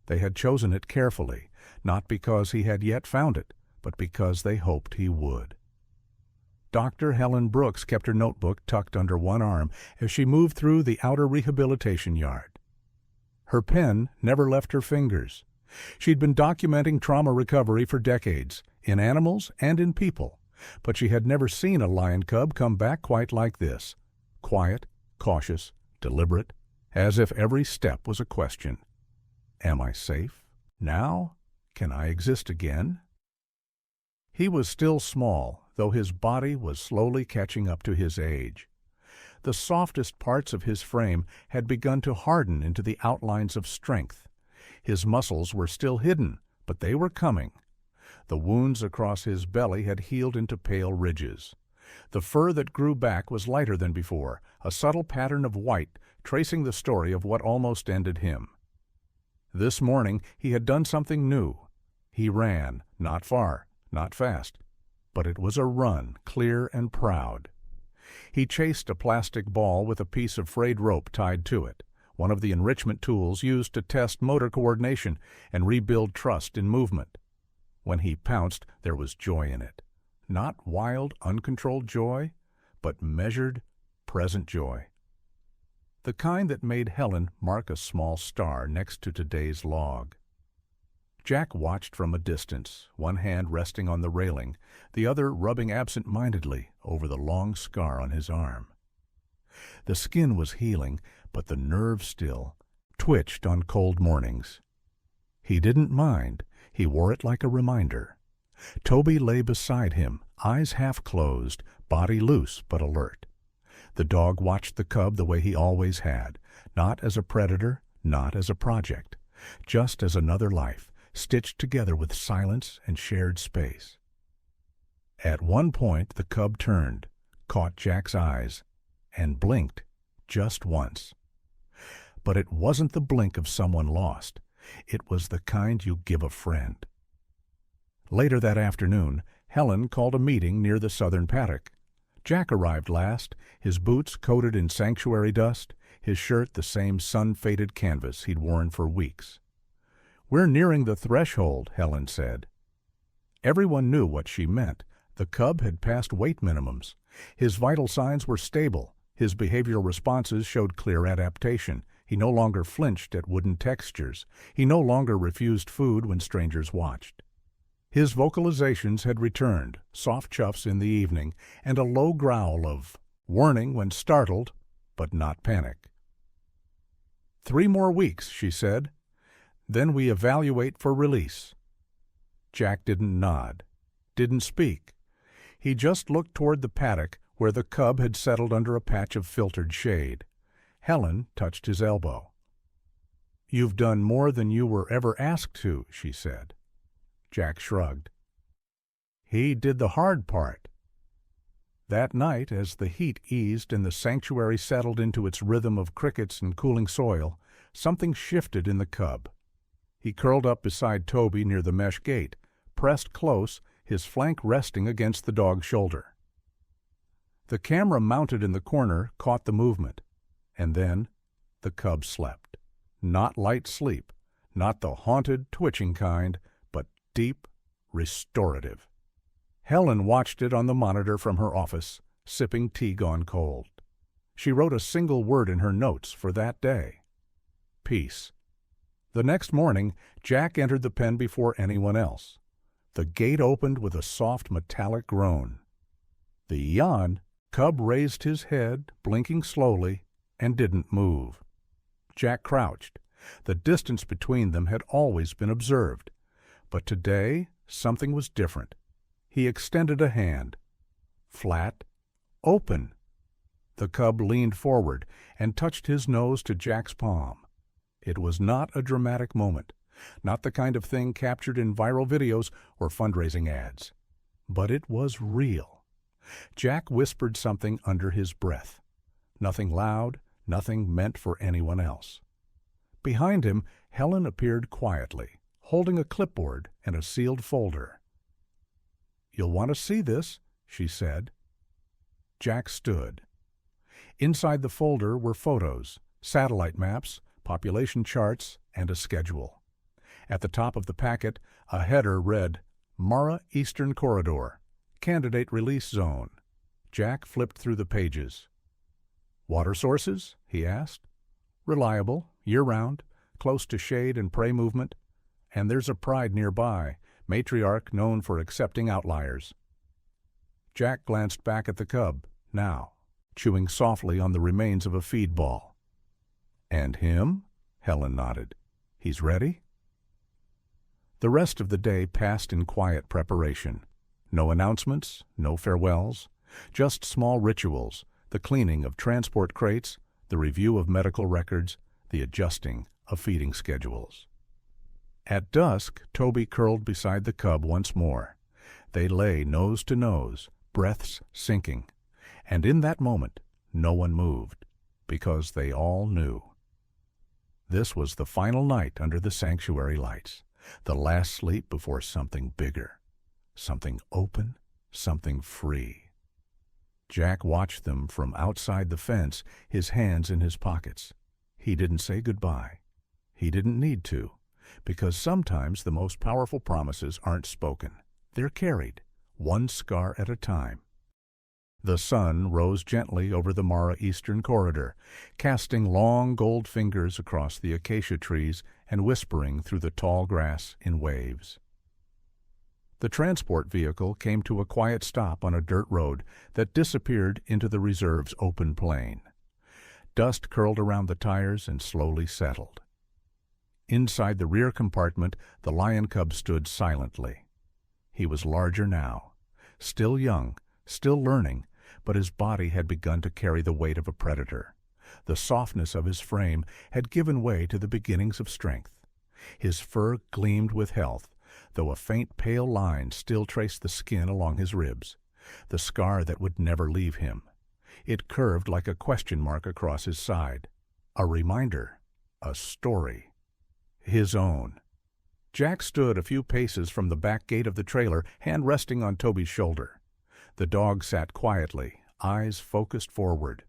They had chosen it carefully, not because he had yet found it, but because they hoped he would. Dr. Helen Brooks kept her notebook tucked under one arm as she moved through the outer rehabilitation yard. Her pen never left her fingers. She'd been documenting trauma recovery for decades, in animals and in people, but she had never seen a lion cub come back quite like this, quiet, cautious, deliberate, as if every step was a question. Am I safe? Now? Can I exist again? He was still small, though his body was slowly catching up to his age. The softest parts of his frame had begun to harden into the outlines of strength. His muscles were still hidden, but they were coming. The wounds across his belly had healed into pale ridges. The fur that grew back was lighter than before, a subtle pattern of white tracing the story of what almost ended him. This morning he had done something new. He ran, not far, not fast, but it was a run, clear and proud. He chased a plastic ball with a piece of frayed rope tied to it, one of the enrichment tools used to test motor coordination and rebuild trust in movement. When he pounced, there was joy in it. Not wild, uncontrolled joy, but measured, present joy. The kind that made Helen mark a small star next to today's log. Jack watched from a distance, one hand resting on the railing, the other rubbing absent-mindedly over the long scar on his arm. The skin was healing, but the nerve still twitched on cold mornings. He didn't mind. He wore it like a reminder. Toby lay beside him, eyes half closed, body loose but alert. The dog watched the cub the way he always had, not as a predator, not as a project, just as another life, stitched together with silence and shared space. At one point the cub turned, caught Jack's eyes, and blinked just once. But it wasn't the blink of someone lost. It was the kind you give a friend. Later that afternoon, Helen called a meeting near the southern paddock. Jack arrived last, his boots coated in sanctuary dust, his shirt the same sun-faded canvas he'd worn for weeks. "We're nearing the threshold," Helen said. Everyone knew what she meant. The cub had passed weight minimums. His vital signs were stable. His behavioral responses showed clear adaptation. He no longer flinched at wooden textures. He no longer refused food when strangers watched. His vocalizations had returned, soft chuffs in the evening, and a low growl of warning when startled, but not panic. 3 more weeks, she said. Then we evaluate for release. Jack didn't nod, didn't speak. He just looked toward the paddock where the cub had settled under a patch of filtered shade. Helen touched his elbow. "You've done more than you were ever asked to," she said. Jack shrugged. He did the hard part. That night, as the heat eased and the sanctuary settled into its rhythm of crickets and cooling soil, something shifted in the cub. He curled up beside Toby near the mesh gate, pressed close, his flank resting against the dog's shoulder. The camera mounted in the corner caught the movement, and then the cub slept. Not light sleep, not the haunted, twitching kind, but deep, restorative. Helen watched it on the monitor from her office, sipping tea gone cold. She wrote a single word in her notes for that day: peace. The next morning, Jack entered the pen before anyone else. The gate opened with a soft metallic groan. The yawn, cub raised his head, blinking slowly, and didn't move. Jack crouched. The distance between them had always been observed. But today, something was different. He extended a hand. Flat, open. The cub leaned forward and touched his nose to Jack's palm. It was not a dramatic moment, not the kind of thing captured in viral videos or fundraising ads. But it was real. Jack whispered something under his breath. Nothing loud, nothing meant for anyone else. Behind him, Helen appeared quietly, holding a clipboard and a sealed folder. "You'll want to see this," she said. Jack stood. Inside the folder were photos, satellite maps, population charts, and a schedule. At the top of the packet, a header read, "Mara Eastern Corridor, Candidate Release Zone." Jack flipped through the pages. "Water sources?" he asked. "Reliable, year-round, close to shade and prey movement. And there's a pride nearby, matriarch known for accepting outliers." Jack glanced back at the cub, now, chewing softly on the remains of a feed ball. "And him?" Helen nodded. "He's ready?" The rest of the day passed in quiet preparation. No announcements, no farewells, just small rituals, the cleaning of transport crates, the review of medical records, the adjusting of feeding schedules. At dusk, Toby curled beside the cub once more. They lay nose to nose, breaths sinking. And in that moment, no one moved, because they all knew. This was the final night under the sanctuary lights, the last sleep before something bigger, something open, something free. Jack watched them from outside the fence, his hands in his pockets. He didn't say goodbye. He didn't need to, because sometimes the most powerful promises aren't spoken. They're carried, one scar at a time. The sun rose gently over the Mara Eastern Corridor, casting long gold fingers across the acacia trees and whispering through the tall grass in waves. The transport vehicle came to a quiet stop on a dirt road that disappeared into the reserve's open plain. Dust curled around the tires and slowly settled. Inside the rear compartment, the lion cub stood silently. He was larger now, still young, still learning, but his body had begun to carry the weight of a predator. The softness of his frame had given way to the beginnings of strength. His fur gleamed with health, though a faint pale line still traced the skin along his ribs, the scar that would never leave him. It curved like a question mark across his side. A reminder, a story. His own. Jack stood a few paces from the back gate of the trailer, hand resting on Toby's shoulder. The dog sat quietly, eyes focused forward.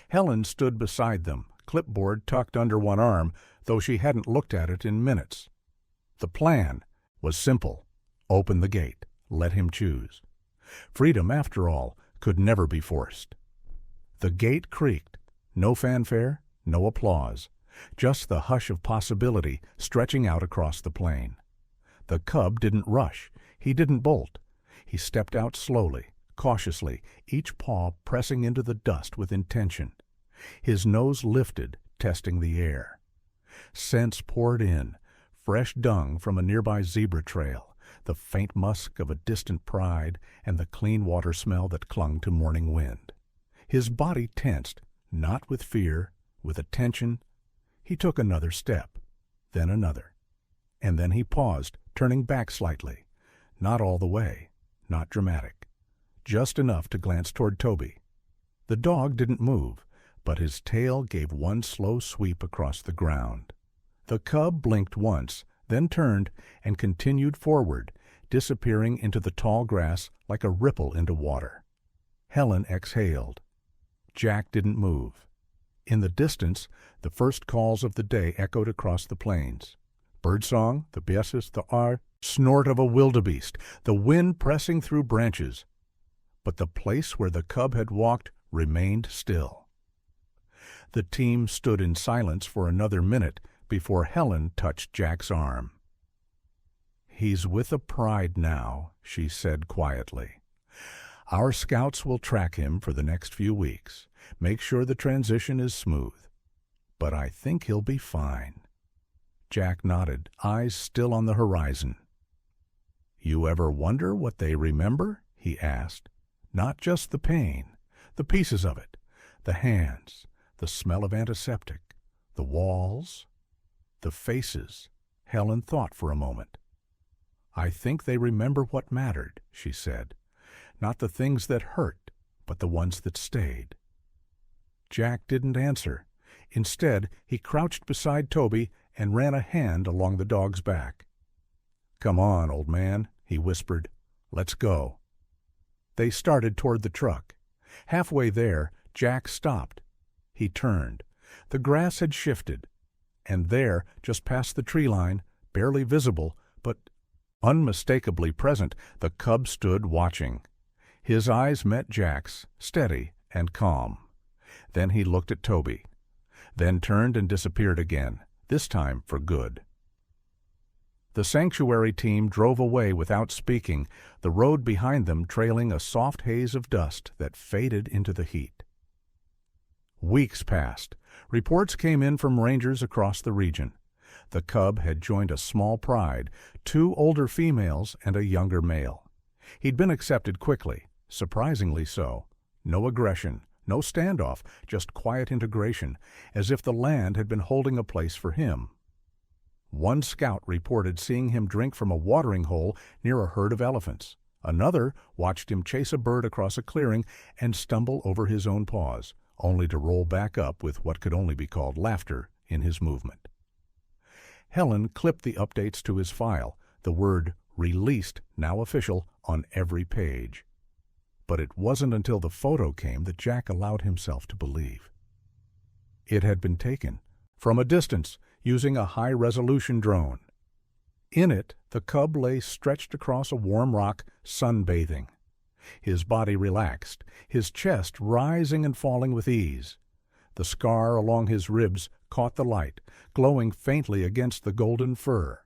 Helen stood beside them, clipboard tucked under one arm, though she hadn't looked at it in minutes. The plan was simple. Open the gate. Let him choose. Freedom, after all, could never be forced. The gate creaked. No fanfare, no applause. just the hush of possibility stretching out across the plain. The cub didn't rush. He didn't bolt. He stepped out slowly, cautiously, each paw pressing into the dust with intention. His nose lifted, testing the air. Scents poured in, fresh dung from a nearby zebra trail, the faint musk of a distant pride, and the clean water smell that clung to morning wind. His body tensed, not with fear, with attention. He took another step, then another. And then he paused, turning back slightly. Not all the way, not dramatic. Just enough to glance toward Toby. The dog didn't move, but his tail gave one slow sweep across the ground. The cub blinked once, then turned and continued forward, disappearing into the tall grass like a ripple into water. Helen exhaled. Jack didn't move. In the distance, the first calls of the day echoed across the plains. Birdsong, the biesis, the snort of a wildebeest, the wind pressing through branches. But the place where the cub had walked remained still. The team stood in silence for another minute before Helen touched Jack's arm. "He's with a pride now," she said quietly. "Our scouts will track him for the next few weeks, make sure the transition is smooth. But I think he'll be fine." Jack nodded, eyes still on the horizon. "You ever wonder what they remember?" he asked. "Not just the pain, the pieces of it, the hands, the smell of antiseptic, the walls, the faces." Helen thought for a moment. "I think they remember what mattered," she said. "Not the things that hurt, but the ones that stayed." Jack didn't answer. Instead, he crouched beside Toby and ran a hand along the dog's back. "Come on, old man," he whispered. "Let's go." They started toward the truck. Halfway there, Jack stopped. He turned. The grass had shifted. And there, just past the tree line, barely visible, but unmistakably present, the cub stood watching. His eyes met Jack's, steady and calm. Then he looked at Toby. Then turned and disappeared again, this time for good. The sanctuary team drove away without speaking, the road behind them trailing a soft haze of dust that faded into the heat. Weeks passed. Reports came in from rangers across the region. The cub had joined a small pride, 2 older females and a younger male. He'd been accepted quickly, surprisingly so. No aggression, no standoff, just quiet integration, as if the land had been holding a place for him. One scout reported seeing him drink from a watering hole near a herd of elephants. Another watched him chase a bird across a clearing and stumble over his own paws, only to roll back up with what could only be called laughter in his movement. Helen clipped the updates to his file, the word "released" now official on every page. But it wasn't until the photo came that Jack allowed himself to believe. It had been taken, from a distance, using a high-resolution drone. In it, the cub lay stretched across a warm rock, sunbathing. His body relaxed, his chest rising and falling with ease. The scar along his ribs caught the light, glowing faintly against the golden fur.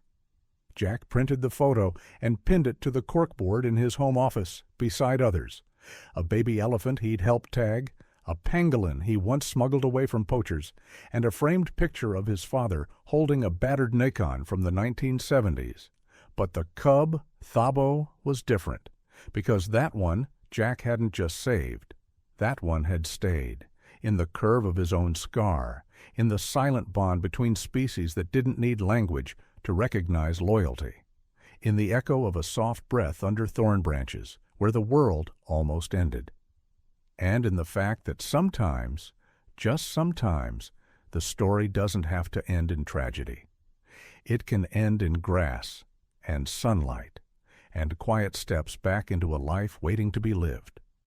Jack printed the photo and pinned it to the corkboard in his home office, beside others. A baby elephant he'd helped tag, a pangolin he once smuggled away from poachers, and a framed picture of his father holding a battered Nikon from the 1970s. But the cub, Thabo, was different, because that one Jack hadn't just saved. That one had stayed, in the curve of his own scar, in the silent bond between species that didn't need language to recognize loyalty, in the echo of a soft breath under thorn branches, where the world almost ended, and in the fact that sometimes, just sometimes, the story doesn't have to end in tragedy. It can end in grass and sunlight and quiet steps back into a life waiting to be lived.